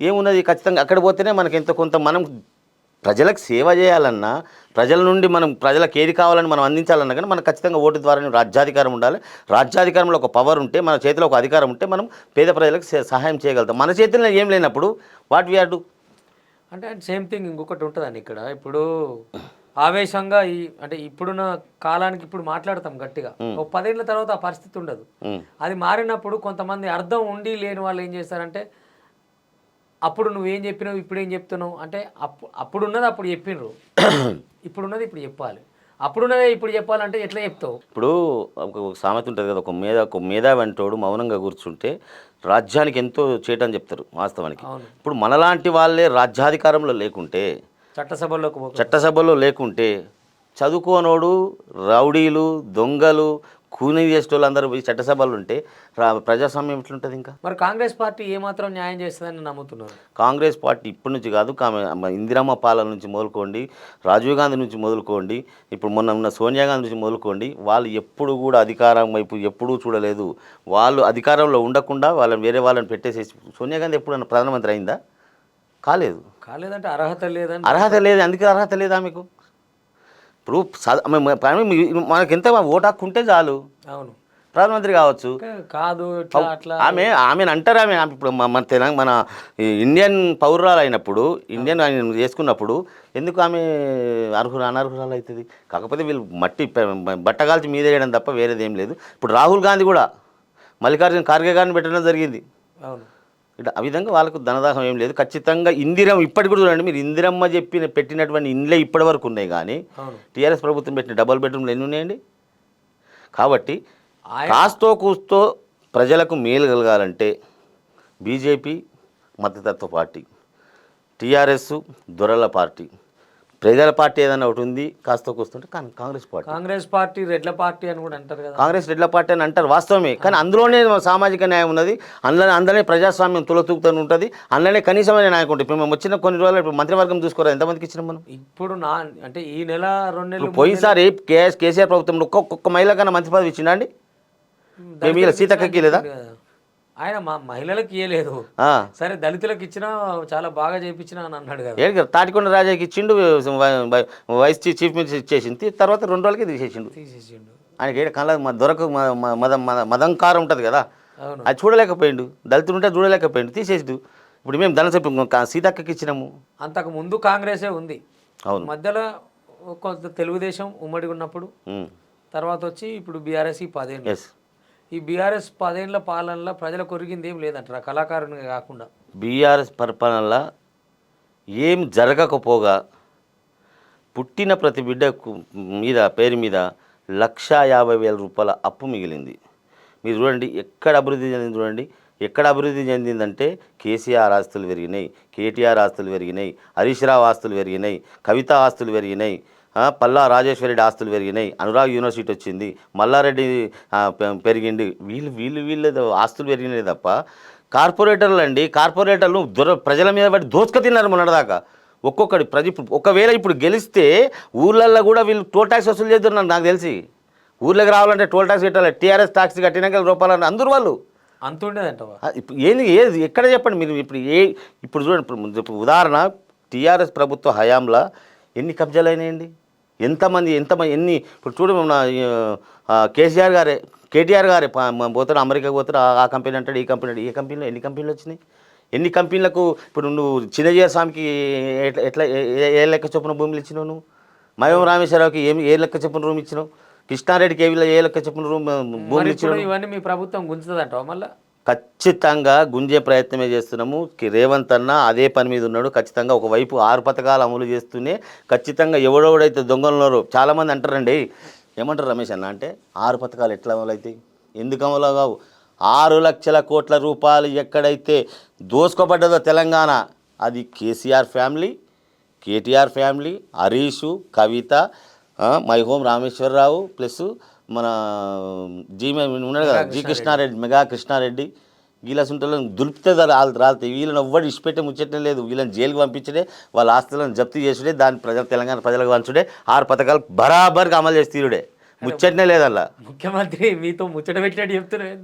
ఏమున్నది, ఖచ్చితంగా అక్కడ పోతేనే మనకి ఎంతో కొంత మనం ప్రజలకు సేవ చేయాలన్నా, ప్రజల నుండి మనం ప్రజలకు ఏది కావాలని మనం అందించాలన్నా కానీ మనకు ఖచ్చితంగా ఓటు ద్వారా రాజ్యాధికారం ఉండాలి. రాజ్యాధికారంలో ఒక పవర్ ఉంటే, మన చేతిలో ఒక అధికారం ఉంటే మనం పేద ప్రజలకు సహాయం చేయగలుగుతాం. మన చేతిలో ఏం లేనప్పుడు వాట్ వి ఆర్ డు అంటే సేమ్ థింగ్ ఇంకొకటి ఉంటుందండి ఇక్కడ. ఇప్పుడు ఆవేశంగా అంటే ఇప్పుడున్న కాలానికి ఇప్పుడు మాట్లాడతాం గట్టిగా, ఒక 10 ఏళ్ళ తర్వాత ఆ పరిస్థితి ఉండదు. అది మారినప్పుడు కొంతమంది అర్థం ఉండి లేని వాళ్ళు ఏం చేస్తారంటే, అప్పుడు నువ్వేం చెప్పినావు ఇప్పుడు ఏం చెప్తున్నావు అంటే, అప్పుడున్నది అప్పుడు చెప్పినరు, ఇప్పుడున్నది ఇప్పుడు చెప్పాలి. అప్పుడున్నదే ఇప్పుడు చెప్పాలంటే ఎట్లా చెప్తావు? ఇప్పుడు ఒక సామెత ఉంటుంది కదా, ఒక మేధావి అంటోడు మౌనంగా కూర్చుంటే రాజ్యానికి ఎంతో చేయటని చెప్తారు వాస్తవానికి. ఇప్పుడు మనలాంటి వాళ్ళే రాజ్యాధికారంలో లేకుంటే, చట్టసభలో లేకుంటే చదువుకోనోడు, రౌడీలు, దొంగలు, కూనీ చేసేటోళ్ళు అందరూ పోయి చట్టసభలు ఉంటే ప్రజాస్వామ్యం ఎట్లుంటుంది? ఇంకా మరి కాంగ్రెస్ పార్టీ ఏమాత్రం న్యాయం చేస్తుందని నమ్ముతున్నారు? కాంగ్రెస్ పార్టీ ఇప్పటి నుంచి కాదు, ఇందిరమ్మ పాలన నుంచి మొదలుకోండి, రాజీవ్ గాంధీ నుంచి మొదలుకోండి, ఇప్పుడు మొన్న ఉన్న సోనియా గాంధీ నుంచి మొదలుకోండి, వాళ్ళు ఎప్పుడు కూడా అధికారం వైపు ఎప్పుడూ చూడలేదు. వాళ్ళు అధికారంలో ఉండకుండా వాళ్ళని వేరే వాళ్ళని పెట్టేసేసి, సోనియా గాంధీ ఎప్పుడన్నా ప్రధానమంత్రి అయిందా? కాలేదంటే అర్హత లేదని. అర్హత లేదు. అందుకే అర్హత లేదా మీకు? ఇప్పుడు మనకి ఎంత ఓటు హక్కు ఉంటే చాలు, అవును, ప్రధానమంత్రి కావచ్చు. కాదు ఆమెను అంటారు. ఇప్పుడు మన ఇండియన్ పౌరురాలు అయినప్పుడు, ఇండియన్ ఆయన చేసుకున్నప్పుడు ఎందుకు ఆమె అనర్హురాలు అవుతుంది? కాకపోతే వీళ్ళు బట్టగాల్చి మీద వేయడం తప్ప వేరేది ఏం లేదు. ఇప్పుడు రాహుల్ గాంధీ కూడా మల్లికార్జున ఖార్గే గారిని పెట్టడం జరిగింది. అవును, ఇట్లా ఆ విధంగా వాళ్ళకు ధనదాహం ఏం లేదు. ఖచ్చితంగా ఇప్పటికి కూడా చూడండి, మీరు ఇందిరమ్మ పెట్టినటువంటి ఇండ్లే ఇప్పటి వరకు ఉన్నాయి. కానీ టీఆర్ఎస్ ప్రభుత్వం పెట్టిన డబుల్ బెడ్రూమ్లు ఎన్ని ఉన్నాయండి? కాబట్టి కాస్తో కూస్తో ప్రజలకు మేలు కలగాలంటే బీజేపీ మద్దతత్వ పార్టీ, టీఆర్ఎస్ దొరల పార్టీ, ప్రజల పార్టీ ఏదైనా ఒకటి ఉంది కాస్తో కూస్తుంటే కాంగ్రెస్ పార్టీ రెడ్ల పార్టీ అని కూడా అంటారు కదా. కాంగ్రెస్ రెడ్ల పార్టీ అని అంటారు వాస్తవమే. కానీ అందులోనే సామాజిక న్యాయం ఉన్నది, అందులోనే ప్రజాస్వామ్యం తులతూగుతూ ఉంటుంది, అందులోనే కనీసమైన నాయకుడు. ఇప్పుడు మేము వచ్చిన కొన్ని రోజులు ఇప్పుడు మంత్రివర్గం చూసుకోరా ఎంతమందికి ఇచ్చినాం మనం? ఇప్పుడు అంటే ఈ నెల 2 నెలలు పోయినసారి కేసీఆర్ ప్రభుత్వంలో ఒక్కొక్క మహిళ కన్నా మంత్రి పదవి ఇచ్చిండా అండి? మేము సీతక్కకి లేదా? ఆయన మహిళలకు ఇవ్వలేదు, సరే దళితులకు ఇచ్చినా చాలా బాగా చేయించిన అని అన్నాడు కదా. తాటికొండ రాజాకి ఇచ్చిండు, వైస్ చీఫ్ మినిస్టర్ ఇచ్చేసింది, తర్వాత 2 రోజులకి తీసేసిండు. ఆయనకి కళ్ళ దొరకు మదంకారం ఉంటుంది కదా, అది చూడలేకపోయిండు. దళితులు ఉంటే చూడలేకపోయిండు, తీసేసిండు. ఇప్పుడు మేము ధన సీతక్కకి ఇచ్చినాము. అంతకు ముందు కాంగ్రెసే ఉంది, అవును, మధ్యలో కొంత తెలుగుదేశం ఉమ్మడి ఉన్నప్పుడు, తర్వాత వచ్చి ఇప్పుడు బీఆర్ఎస్ 10 ఏళ్ళు. ఈ బీఆర్ఎస్ 10 ఏళ్ళ పాలనలో ప్రజలకు ఒరిగింది ఏం లేదంటారా? కళాకారునిగా కాకుండా బీఆర్ఎస్ పరిపాలనలో ఏం జరగకపోగా పుట్టిన ప్రతి బిడ్డ పేరు మీద 1,50,000 రూపాయల అప్పు మిగిలింది. మీరు చూడండి ఎక్కడ అభివృద్ధి చెందింది, చూడండి ఎక్కడ అభివృద్ధి చెందిందంటే కేసీఆర్ ఆస్తులు పెరిగినాయి, కేటీఆర్ ఆస్తులు పెరిగినాయి, హరీష్ రావు ఆస్తులు పెరిగినాయి, కవిత ఆస్తులు పెరిగినాయి, పల్లా రాజేశ్వరరెడ్డి ఆస్తులు పెరిగినాయి, అనురాగ్ యూనివర్సిటీ వచ్చింది, మల్లారెడ్డి పెరిగింది. వీళ్ళు ఆస్తులు పెరిగినాయి తప్ప కార్పొరేటర్లు అండి, కార్పొరేటర్లు ప్రజల మీద బట్టి దోచుక తిన్నారు మొన్నటిదాకా. ఒక్కొక్కటి ఒకవేళ ఇప్పుడు గెలిస్తే ఊళ్ళల్లో కూడా వీళ్ళు టోల్ ట్యాక్స్ వసూలు చేస్తున్నారు. నాకు తెలిసి ఊర్లోకి రావాలంటే టోల్ ట్యాక్స్ కట్టాలి, టీఆర్ఎస్ ట్యాక్స్ కట్టినాక రూపాయలు అందరూ వాళ్ళు అంత ఉండేదంట. ఇప్పుడు ఏది ఎక్కడ చెప్పండి మీరు? ఇప్పుడు చూడండి, ఉదాహరణ టీఆర్ఎస్ ప్రభుత్వ హయాంలో ఎన్ని కబ్జాలు అయినాయండి, ఎంతమంది ఇప్పుడు చూడు, మన కేటీఆర్ గారే పోతాడు అమెరికాకి పోతాడు, ఆ కంపెనీ అంటాడు, ఈ కంపెనీ అంటాడు. ఏ కంపెనీలో ఎన్ని కంపెనీలు వచ్చినాయి? ఎన్ని కంపెనీలకు ఇప్పుడు నువ్వు చిన్నజీవ స్వామికి ఎట్లా ఏ లెక్క చొప్పున భూములు ఇచ్చినావు? నువ్వు మయం రామేశ్వరరావుకి ఏ లెక్క చొప్పున రూమ్ ఇచ్చినావు? కృష్ణారెడ్డికి ఏ లెక్క చొప్పున భూములు ఇచ్చినావు? ఇవన్నీ మీ ప్రభుత్వం గుంజుతుందంటావా? మళ్ళీ ఖచ్చితంగా గుంజే ప్రయత్నమే చేస్తున్నాము. రేవంత్ అన్న అదే పని మీద ఉన్నాడు. ఖచ్చితంగా ఒకవైపు 6 పథకాలు అమలు చేస్తూనే ఖచ్చితంగా ఎవడెవడైతే దొంగలున్నారో చాలామంది అంటారండి, ఏమంటారు రమేష్ అన్న అంటే 6 పథకాలు ఎట్లా అమలు అవుతాయి? ఎందుకు అమలు కావు? 6 లక్షల కోట్ల రూపాయలు ఎక్కడైతే దోసుకోబడ్డదో తెలంగాణ, అది కేసీఆర్ ఫ్యామిలీ, కేటీఆర్ ఫ్యామిలీ, హరీషు, కవిత, మైహోం రామేశ్వరరావు ప్లస్ మన ఉన్నాడు కదా జి కృష్ణారెడ్డి, మెగా కృష్ణారెడ్డి, వీళ్ళసుంటలను దులిపితే రాలుతాయి. వీళ్ళని ఎవ్వడు ఇచ్చిపెట్టే ముచ్చటం లేదు. వీళ్ళని జైలుకి పంపించడే, వాళ్ళ ఆస్తులను జప్తు చేసుడే, దాని తెలంగాణ ప్రజలకు పంచుడే, 6 పథకాలు బరాబర్గా అమలు చేసి తీరుడే. ముచ్చటనే లేదల్లా. ముఖ్యమంత్రి మీతో ముచ్చట పెట్టినట్టు చెప్తున్నారు,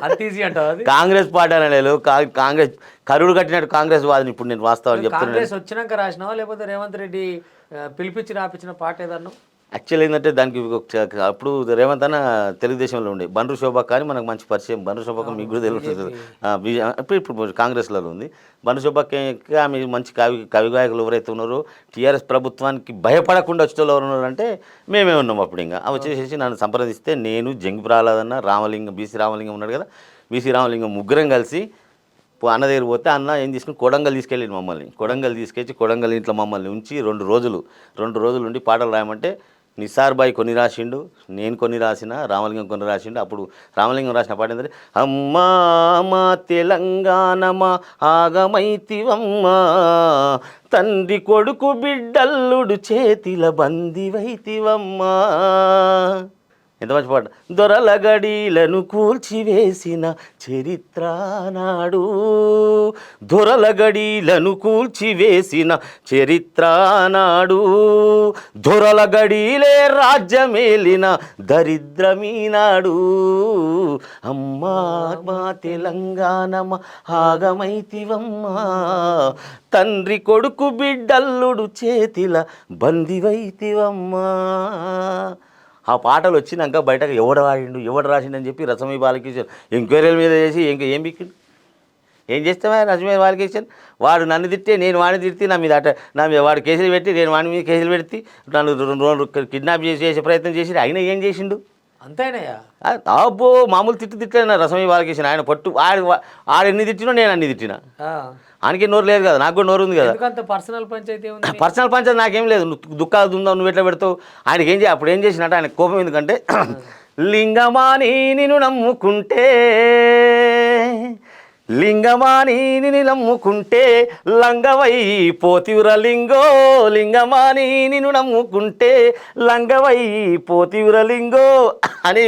అంత ఈజీ అంటావు అది? కాంగ్రెస్ పార్టీ అనలేదు, కాంగ్రెస్ కరుడు కట్టినట్టు కాంగ్రెస్ వాదిని ఇప్పుడు నేను వాస్తవాలు చెప్తున్నాను. కాంగ్రెస్ వచ్చినాక రాసినావా లేకపోతే రేవంత్ రెడ్డి పిలిపించి రాపించిన పాట ఏదన్నా? యాక్చువల్ ఏంటంటే దానికి అప్పుడు రేవంత్ అన్న తెలుగుదేశంలో ఉండే బండ్రు శోభ కానీ మనకు మంచి పరిచయం. బండ్రు శోభకు మీకు కూడా తెలుస్తుంది. ఇప్పుడు కాంగ్రెస్లో ఉంది. బండ్రు శోభకి ఆమె మంచి కవి గాయకులు ఎవరైతే ఉన్నారో, టీఆర్ఎస్ ప్రభుత్వానికి భయపడకుండా వచ్చేటోళ్ళు ఎవరు ఉన్నారంటే మేమే ఉన్నాం. అప్పుడు ఇంకా వచ్చేసేసి నన్ను సంప్రదిస్తే నేను, జంగి ప్రహ్లాదన్న, రామలింగం, బీసీ రామలింగం ఉన్నాడు కదా, బీసీ రామలింగం ముగ్గురం కలిసి అన్న దగ్గర పోతే అన్న ఏం తీసుకుని కొడంగల్ తీసుకెళ్ళింది మమ్మల్ని. కొడంగల్ తీసుకొచ్చి కొడంగల్ ఇంట్లో మమ్మల్ని ఉంచి 2 రోజులు ఉండి పాటలు రాయమంటే నిసార్ బాయ్ కొన్ని రాసిండు, నేను కొన్ని రాసిన, రామలింగం కొన్ని రాసిండు. అప్పుడు రామలింగం రాసిన పాట ఏంటంటే, అమ్మా మా తెలంగాణమా ఆగమైతివమ్మా, తండ్రి కొడుకు బిడ్డల్లుడు చేతిల బందివైతివమ్మా. ఎంత మంచి పాట. దొరల గడీలను కూల్చివేసిన చరిత్ర నాడు, దొరల గడీలను కూల్చివేసిన చరిత్ర నాడు, దొరల గడీలే రాజ్యమేలిన దరిద్రమీనాడు, అమ్మా మా తెలంగాణమ ఆగమైతివమ్మా, తండ్రి కొడుకు బిడ్డల్లుడు చేతిల బందివైతివమ్మా. ఆ పాటలు వచ్చినాక బయటకు ఎవడు రాసిండు అని చెప్పి రసమీ బాలకిషన్ ఎంక్వైరీల మీద చేసి ఏం బిక్కిండు, ఏం చేస్తావా రసమీ బాలకిషన్? వాడు నన్ను తిట్టే, నేను వాడిని తిడితే నా మీద వాడు కేసులు పెట్టి, నేను వాడి మీద కేసులు పెడితే నన్ను కిడ్నాప్ చేసే ప్రయత్నం చేసి అయినా ఏం చేసిండు? అంతేనయ్యా? అబ్బో మామూలు తిట్టిన రసమీ బాలకిషన్. ఆయన పట్టు ఆడెన్ని తిట్టినో నేను అన్ని తిట్టినా. ఆయనకి నోరు లేదు కదా, నాకు కూడా నోరు ఉంది కదా. పర్సనల్ పంచాయతీ పర్సనల్ పంచాయతీ నాకేం లేదు. నువ్వు దుఃఖాలు ఉందా, నువ్వు ఎట్లా పెడతావు? ఆయనకి ఏం అప్పుడు ఏం చేసినట్టు ఆయన కోపం ఎందుకంటే, లింగమాని నిన్ను నమ్ముకుంటే, లింగమాని నిన్ను నమ్ముకుంటే లంగవై పోతివుర లింగో, లింగమాని నిన్ను నమ్ముకుంటే లంగవై పోతివుర లింగో అని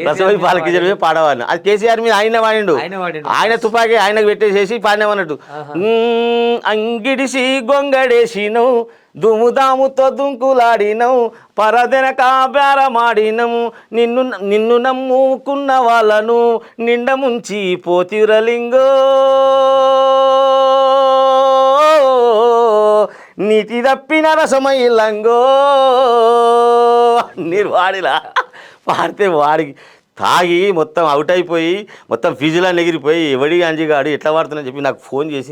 రసమై బాలకిషన్ మీద పాడవాడిని. అది కేసీఆర్ మీద ఆయన వాడిండు. ఆయన తుపాకీ ఆయనకు పెట్టేసేసి పాడినామన్నట్టు. అంగిడిసి గొంగడేసినవు, దుముదాముతో దుంకులాడినవు, పరదెనక బేరమాడినము, నిన్ను నమ్ముకున్న వాళ్ళను నిండ ముంచి పోతిరలింగో, నీతి తప్పిన రసమై లంగో. మీరు వాడిలా పాడితే వాడికి తాగి మొత్తం అవుట్ అయిపోయి మొత్తం ఫిజులని ఎగిరిపోయి ఎవడి అంజిగాడు ఎట్లా వాడుతున్నా చెప్పి నాకు ఫోన్ చేసి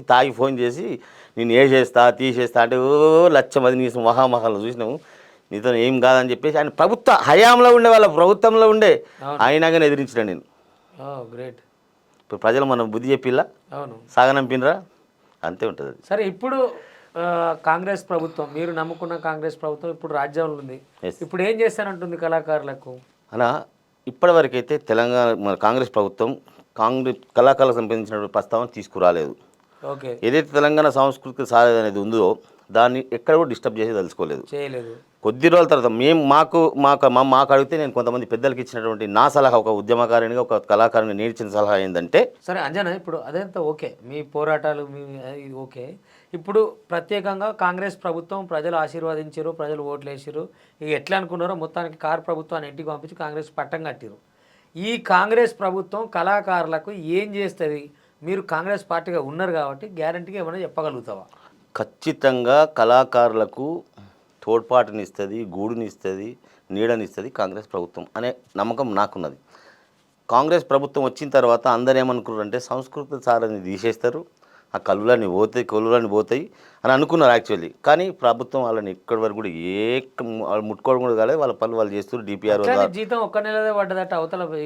నేను తీసేస్తా అంటే ఓ 1,00,000 మంది నీ మహామహాలు చూసినాము, నీతో ఏం కాదని చెప్పేసి ఆయన ప్రభుత్వ హయాంలో ఉండే, వాళ్ళ ప్రభుత్వంలో ఉండే అయినాగానే ఎదిరించిన నేను. గ్రేట్. ఇప్పుడు ప్రజలు మనం బుద్ధి చెప్పిల్లా, సాగనంపినరా, అంతే ఉంటుంది. సరే, ఇప్పుడు కాంగ్రెస్ ప్రభుత్వం, మీరు నమ్ముకున్న కాంగ్రెస్ ప్రభుత్వం ఇప్పుడు రాజ్యంలో ఉంది. ఇప్పుడు ఏం చేస్తానంటుంది కళాకారులకు? అలా ఇప్పటివరకైతే తెలంగాణ మన కాంగ్రెస్ ప్రభుత్వం కళాకారులకు సంబంధించిన ప్రస్తావన తీసుకురాలేదు. ఓకే. ఏదైతే తెలంగాణ సాంస్కృతిక సాధన అనేది ఉందో దాన్ని ఎక్కడ కూడా డిస్టర్బ్ చేసి చేయలేదు. కొద్ది రోజుల తర్వాత మాకు అడిగితే నేను కొంతమంది పెద్దలకి ఇచ్చినటువంటి నా సలహా, ఒక ఉద్యమకారునిగా ఒక కళాకారుని నేర్చిన సలహా ఏంటంటే, సరే అంజనా, ఇప్పుడు అదంతా ఓకే, మీ పోరాటాలు ఇది ఓకే. ఇప్పుడు ప్రత్యేకంగా కాంగ్రెస్ ప్రభుత్వం ప్రజలు ఆశీర్వదించారు, ప్రజలు ఓట్లు వేసారు, ఇక ఎట్లా అనుకున్నారో మొత్తానికి కారు ప్రభుత్వాన్ని ఇంటికి పంపించి కాంగ్రెస్ పట్టం కట్టారు. ఈ కాంగ్రెస్ ప్రభుత్వం కళాకారులకు ఏం చేస్తుంది? మీరు కాంగ్రెస్ పార్టీగా ఉన్నారు కాబట్టి గ్యారంటీగా ఏమైనా చెప్పగలుగుతావా? ఖచ్చితంగా కళాకారులకు తోడ్పాటునిస్తుంది, గూడునిస్తుంది, నీడనిస్తుంది కాంగ్రెస్ ప్రభుత్వం అనే నమ్మకం నాకున్నది. కాంగ్రెస్ ప్రభుత్వం వచ్చిన తర్వాత అందరూ ఏమనుకున్నారంటే సంస్కృతి సారాన్ని తీసేస్తారు, ఆ కళ్ళులన్నీ పోతాయి అని అనుకున్నారు యాక్చువల్లీ. కానీ ప్రభుత్వం వాళ్ళని ఇక్కడి వరకు కూడా వాళ్ళు ముట్టుకోవడం కూడా కాలేదు, వాళ్ళ పనులు వాళ్ళు చేస్తారు. డిపిఆర్ జీతం ఒక్క నెలదే పడ్డదట,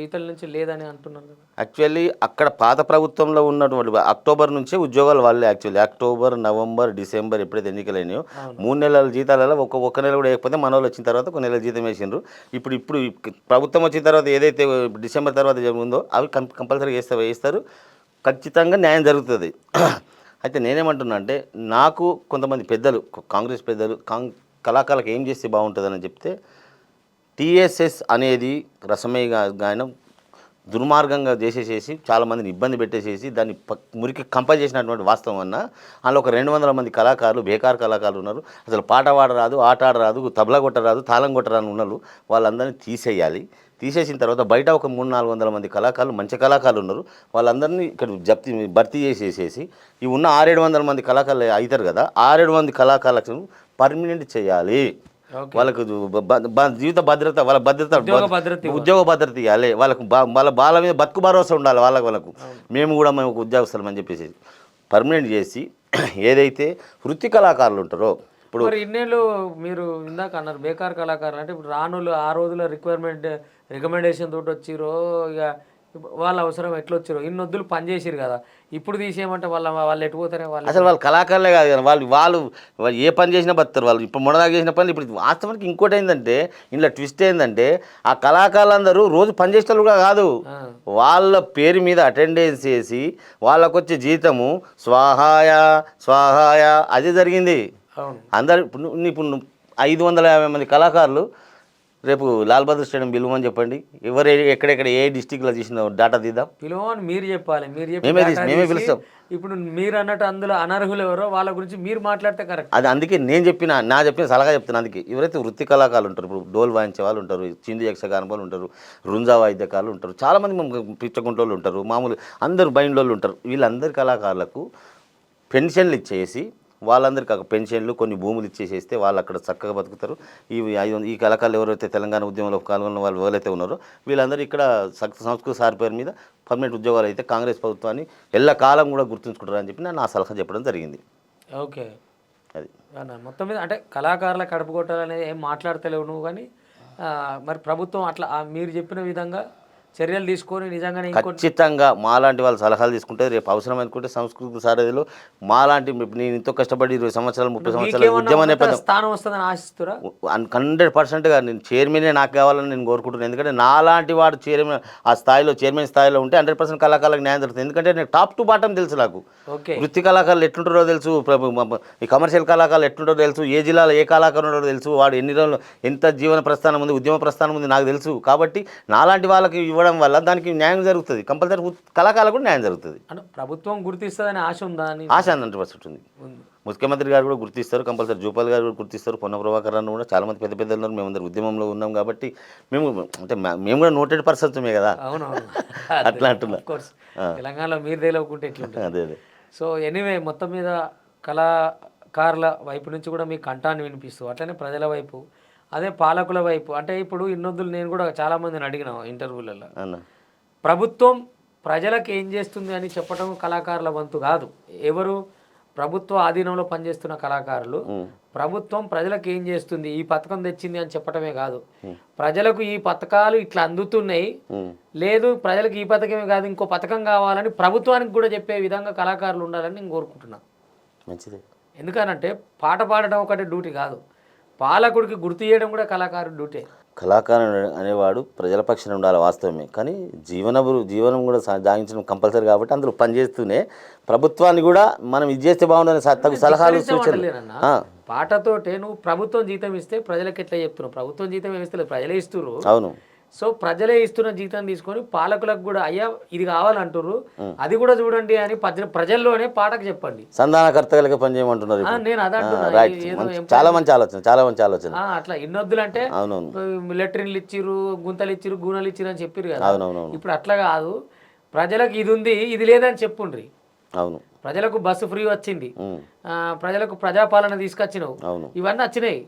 ఇతల నుంచి లేదని అంటున్నారు కదా. యాక్చువల్లీ అక్కడ పాత ప్రభుత్వంలో ఉన్నటువంటి అక్టోబర్ నుంచే ఉద్యోగాలు వాళ్ళే. యాక్చువల్లీ అక్టోబర్, నవంబర్, డిసెంబర్ ఎప్పుడైతే ఎన్నికలైనాయో 3 నెలల జీతాలలో ఒక్క నెల కూడా వేయకపోతే మన వాళ్ళు వచ్చిన తర్వాత 1 నెలల జీతం వేసిండ్రు. ఇప్పుడు ప్రభుత్వం వచ్చిన తర్వాత ఏదైతే డిసెంబర్ తర్వాత ఉందో అవి కంపల్సరీగా వేస్తారు. ఖచ్చితంగా న్యాయం జరుగుతుంది. అయితే నేనేమంటున్నా అంటే, నాకు కొంతమంది పెద్దలు, కాంగ్రెస్ పెద్దలు కళాకారులకు ఏం చేస్తే బాగుంటుందని చెప్తే, టీఎస్ఎస్ అనేది రసమయ్య గాయనం దుర్మార్గంగా చేసేసేసి చాలామందిని ఇబ్బంది పెట్టేసేసి దాన్ని మురికి కంపల్ చేసినటువంటి వాస్తవం అన్న అందులో ఒక 200 మంది కళాకారులు బేకార్ కళాకారులు ఉన్నారు. అసలు పాట పాడరాదు, ఆట ఆడరాదు, తబలా కొట్టరాదు, తాళం కొట్టరాని ఉన్నారు. వాళ్ళందరినీ తీసేయాలి. తీసేసిన తర్వాత బయట ఒక 300-400 మంది కళాకారులు మంచి కళాకారులు ఉన్నారు. వాళ్ళందరినీ ఇక్కడ భర్తీ చేసేసేసి ఈ ఉన్న 600-700 మంది కళాకారులు అవుతారు కదా, 600 మంది కళాకారులను పర్మనెంట్ చేయాలి. వాళ్ళకు జీవిత భద్రత, వాళ్ళ ఉద్యోగ భద్రత ఇవ్వాలి. వాళ్ళ బాల మీద బతుకు భరోసా ఉండాలి. వాళ్ళకు మేము ఉద్యోగస్తులం అని చెప్పేసి పర్మనెంట్ చేసి ఏదైతే వృత్తి కళాకారులు ఉంటారో ఇప్పుడు మరి ఇన్నేళ్ళు మీరు ఇందాక అన్నారు బేకార్ కళాకారులు అంటే ఇప్పుడు రానులు ఆ రోజుల రికమెండేషన్ తోటి వచ్చిరో ఇక వాళ్ళ అవసరం ఎట్లా వచ్చారో ఇన్ని వద్దులు పనిచేసారు కదా, ఇప్పుడు తీసేయమంటే వాళ్ళు ఎటు పోతారే వాళ్ళు? అసలు వాళ్ళు కళాకారులే కాదు కదా, వాళ్ళు ఏ పని చేసినా బతారు. వాళ్ళు ఇప్పుడు మొన్నదాకా చేసిన పని ఇప్పుడు వాస్తవానికి ఇంకోటి ఏంటంటే ఇంట్లో ట్విస్ట్ ఏంటంటే ఆ కళాకారులందరూ రోజు పనిచేసేవాళ్ళు కూడా కాదు. వాళ్ళ పేరు మీద అటెండెన్స్ చేసి వాళ్ళకు వచ్చే జీతము స్వాహాయ అదే జరిగింది. అందరు ఇప్పుడు 550 మంది కళాకారులు రేపు లాల్ బహదూర్ స్టేడియం పిలువమని చెప్పండి. ఎవరు ఎక్కడెక్కడ ఏ డిస్టిక్లో చేసిన డేటా తీద్దాం, పిలువమని మీరు చెప్పాలి. మేమే పిలుస్తాం. ఇప్పుడు మీరు అన్నట్టు అందులో అనర్హులు ఎవరో వాళ్ళ గురించి మీరు మాట్లాడితే కరెక్ట్. అది అందుకే నేను చెప్పిన సలహా చెప్తాను. అందుకే ఎవరైతే వృత్తి కళాకారులు ఉంటారు, ఇప్పుడు డోల్ వాయించే వాళ్ళు ఉంటారు, చిందు యక్షగానపాలు ఉంటారు, రుంజా వాయిద్యకారులు ఉంటారు, చాలామంది పిచ్చకుంటోళ్ళు ఉంటారు, మామూలు అందరు బైండ్లోళ్ళు ఉంటారు. వీళ్ళందరి కళాకారులకు పెన్షన్లు ఇచ్చేసి వాళ్ళందరికీ ఒక పెన్షన్లు కొన్ని భూములు ఇచ్చేసేస్తే వాళ్ళు అక్కడ చక్కగా బతుకుతారు. ఈ కళాకారులు ఎవరైతే తెలంగాణ ఉద్యమంలో పాల్గొన్న వాళ్ళు ఎవరైతే ఉన్నారో వీళ్ళందరూ ఇక్కడ సంస్కృత సార్ పేరు మీద పర్మనెంట్ ఉద్యోగాలు అయితే కాంగ్రెస్ ప్రభుత్వాన్ని ఎల్లకాలం కూడా గుర్తుంచుకుంటారని చెప్పి నా సలహా చెప్పడం జరిగింది. ఓకే, అది మొత్తం మీద అంటే కళాకారుల కడుపు కొట్టాలనేది ఏం మాట్లాడతలేవు నువ్వు, కానీ మరి ప్రభుత్వం అట్లా మీరు చెప్పిన విధంగా చర్యలు తీసుకొని నిజంగానే ఖచ్చితంగా మాలాంటి వాళ్ళు సలహాలు తీసుకుంటే రేపు అవసరం అనుకుంటే సంస్కృతి సారథిలో మాలాంటి నేను ఎంతో కష్టపడి 20 సంవత్సరాలు 30 సంవత్సరాలు ఉద్యమ నేపథ్యం స్థానం వస్తుందని ఆశిస్తురా? 100%గా నేను చైర్మనే నాకు కావాలని నేను కోరుకుంటున్నాను. ఎందుకంటే నాలాంటి వాడు చైర్మన్ ఆ స్థాయిలో చైర్మన్ స్థాయిలో ఉంటే 100% కళాకారులకు న్యాయం జరుగుతుంది. ఎందుకంటే నేను టాప్ టు బాటం తెలుసు. నాకు వృత్తి కళాకారులు ఎట్లుంటారో తెలుసు, ఈ కమర్షియల్ కళాకారులు ఎట్లుంటారో తెలుసు, ఏ జిల్లాలో ఏ కళాకారులు ఉన్నారో తెలుసు, వాడు ఎన్ని రోజులు ఎంత జీవన ప్రస్థానం ఉంది, ఉద్యమ ప్రస్థానం ఉంది నాకు తెలుసు. కాబట్టి నాలాంటి వాళ్ళకి ఇవ్వడం వల్ల దానికి న్యాయం జరుగుతుంది. కంపల్సరీ కళాకారులకు కూడా న్యాయం జరుగుతుంది. ప్రభుత్వం గుర్తిస్తుందని ఆశ ఉందా? ఆశ 100% ఉంది. ముఖ్యమంత్రి గారు కూడా గుర్తిస్తారు, కంపల్సరీ జూపాల్ గారు కూడా గుర్తిస్తారు, పొన్న ప్రభాకర్ అన్న కూడా చాలామంది పెద్ద పెద్దలు ఉన్నారు. మేమందరం ఉద్యమంలో ఉన్నాం కాబట్టి మేము కూడా నోటెడ్ పర్సన్సమే కదా. అట్లా అంటున్నా. తెలంగాణలో మీరు తెలియకుంటే ఎట్లుంటుంది. అదే. సో ఎనీవే మొత్తం మీద కళాకారుల వైపు నుంచి కూడా మీ కంఠాన్ని వినిపిస్తూ అట్లనే ప్రజల వైపు అదే పాలకుల వైపు అంటే ఇప్పుడు ఇన్నొద్దులు నేను కూడా చాలామందిని అడిగిన ఇంటర్వ్యూలలో ప్రభుత్వం ప్రజలకు ఏం చేస్తుంది అని చెప్పడం కళాకారుల వంతు కాదు. ఎవరు ప్రభుత్వ ఆధీనంలో పనిచేస్తున్న కళాకారులు ప్రభుత్వం ప్రజలకు ఏం చేస్తుంది, ఈ పథకం తెచ్చింది అని చెప్పడమే కాదు, ప్రజలకు ఈ పథకాలు ఇట్లా అందుతున్నాయి, లేదు ప్రజలకు ఈ పథకమే కాదు ఇంకో పథకం కావాలని ప్రభుత్వానికి కూడా చెప్పే విధంగా కళాకారులు ఉండాలని నేను కోరుకుంటున్నా. మంచిది. ఎందుకనంటే పాట పాడడం ఒకటి డ్యూటీ కాదు, పాలకుడికి గుర్తు చేయడం కూడా కళాకారుడు డ్యూటీ. కళాకారుడు అనేవాడు ప్రజల పక్షాన ఉండాలి వాస్తవమే, కానీ జీవనం కూడా సాగించడం కంపల్సరీ. కాబట్టి అందులో పనిచేస్తూనే ప్రభుత్వాన్ని కూడా మనం ఇది చేస్తే బాగుండని తగు సలహాలు సూచనలు. పాటతోటే నువ్వు ప్రభుత్వం జీతం ఇస్తే ప్రజలకు ఎట్లా చెప్తున్నావు? ప్రభుత్వం జీతం ఇస్తలేదు, ప్రజలే ఇస్తున్నారు. అవును. సో ప్రజలే ఇస్తున్న జీతం తీసుకొని పాలకులకు కూడా అయ్యా ఇది కావాలంటారు, అది కూడా చూడండి అని ప్రజల్లోనే పాటకు చెప్పండి. సంధానకర్తలుగా పనిచేయమంటున్నారు. నేను చాలా మంచి ఆలోచన. అట్లా ఇన్నొద్దులు అంటే లెట్రిన్లు ఇచ్చిర్రు, గుంతలు ఇచ్చిర్రు, గూనెలు ఇచ్చిర్రు అని చెప్పారు కదా. ఇప్పుడు అట్లా కాదు, ప్రజలకు ఇది ఉంది ఇది లేదని చెప్పుండ్రి. అవును. ప్రజలకు బస్సు ఫ్రీ వచ్చింది, ప్రజలకు ప్రజాపాలన తీసుకొచ్చినావు, ఇవన్నీ వచ్చినాయి.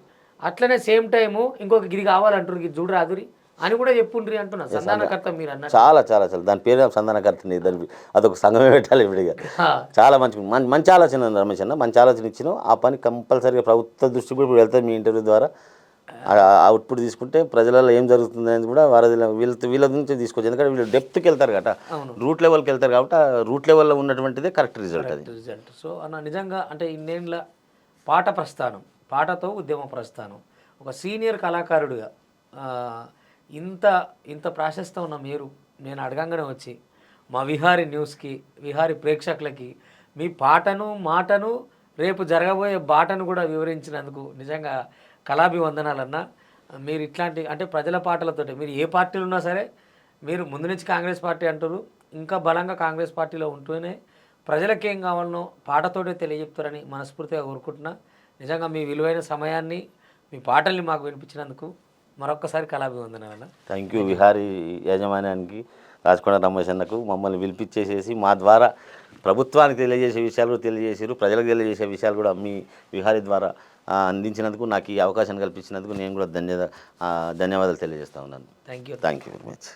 అట్లనే సేమ్ టైము ఇంకొక గిరి కావాలంటారు, ఇది చూడు రాదురి అని కూడా చెప్పుండ్రి అంటున్నా. సంధానకర్త మీరు అన్న చాలా దాని పేరు సంధానకర్తని అదొక సంఘమే పెట్టాలి ఇప్పటిగా. చాలా మంచి ఆలోచన రమేష్ అన్న, మంచి ఆలోచన ఇచ్చిన ఆ పని కంపల్సరీగా ప్రభుత్వ దృష్టికి కూడా వెళ్తారు. మీ ఇంటర్వ్యూ ద్వారా అవుట్పుట్ తీసుకుంటే ప్రజలలో ఏం జరుగుతుంది అనేది కూడా వీళ్ళ నుంచి తీసుకోవచ్చు. ఎందుకంటే వీళ్ళు డెప్త్కి వెళ్తారు కదా, రూట్ లెవెల్కి వెళ్తారు కాబట్టి ఆ రూట్ లెవెల్లో ఉన్నటువంటిదే కరెక్ట్ రిజల్ట్. సో అన్న నిజంగా అంటే ఇన్నేళ్ళ పాట ప్రస్థానం, పాటతో ఉద్యమ ప్రస్థానం, ఒక సీనియర్ కళాకారుడిగా ఇంత ప్రాశస్తం ఉన్న మీరు నేను అడగంగానే వచ్చి మా విహారీ న్యూస్కి, విహారీ ప్రేక్షకులకి మీ పాటను మాటను రేపు జరగబోయే బాటను కూడా వివరించినందుకు నిజంగా కళాభివందనాలన్నా. మీరు ఇట్లాంటి అంటే ప్రజల పాటలతోటి మీరు ఏ పార్టీలు ఉన్నా సరే మీరు ముందు నుంచి కాంగ్రెస్ పార్టీ అంటారు, ఇంకా బలంగా కాంగ్రెస్ పార్టీలో ఉంటూనే ప్రజలకు ఏం కావాలనో పాటతోటే తెలియజెప్తారని మనస్ఫూర్తిగా కోరుకుంటున్నా. నిజంగా మీ విలువైన సమయాన్ని, మీ పాటల్ని మాకు వినిపించినందుకు మరొక్కసారి కళాభివందనాలన్న. థ్యాంక్ యూ విహారీ యాజమాన్యానికి, రాజకొండ రమేష్ అన్నకు మమ్మల్ని పిలిపించేసేసి మా ద్వారా ప్రభుత్వానికి తెలియజేసే విషయాలు కూడా తెలియజేసారు, ప్రజలకు తెలియజేసే విషయాలు కూడా మీ విహారీ ద్వారా అందించినందుకు, నాకు ఈ అవకాశాన్ని కల్పించినందుకు నేను కూడా ధన్యవాదాలు తెలియజేస్తా ఉన్నాను. Thank you very much.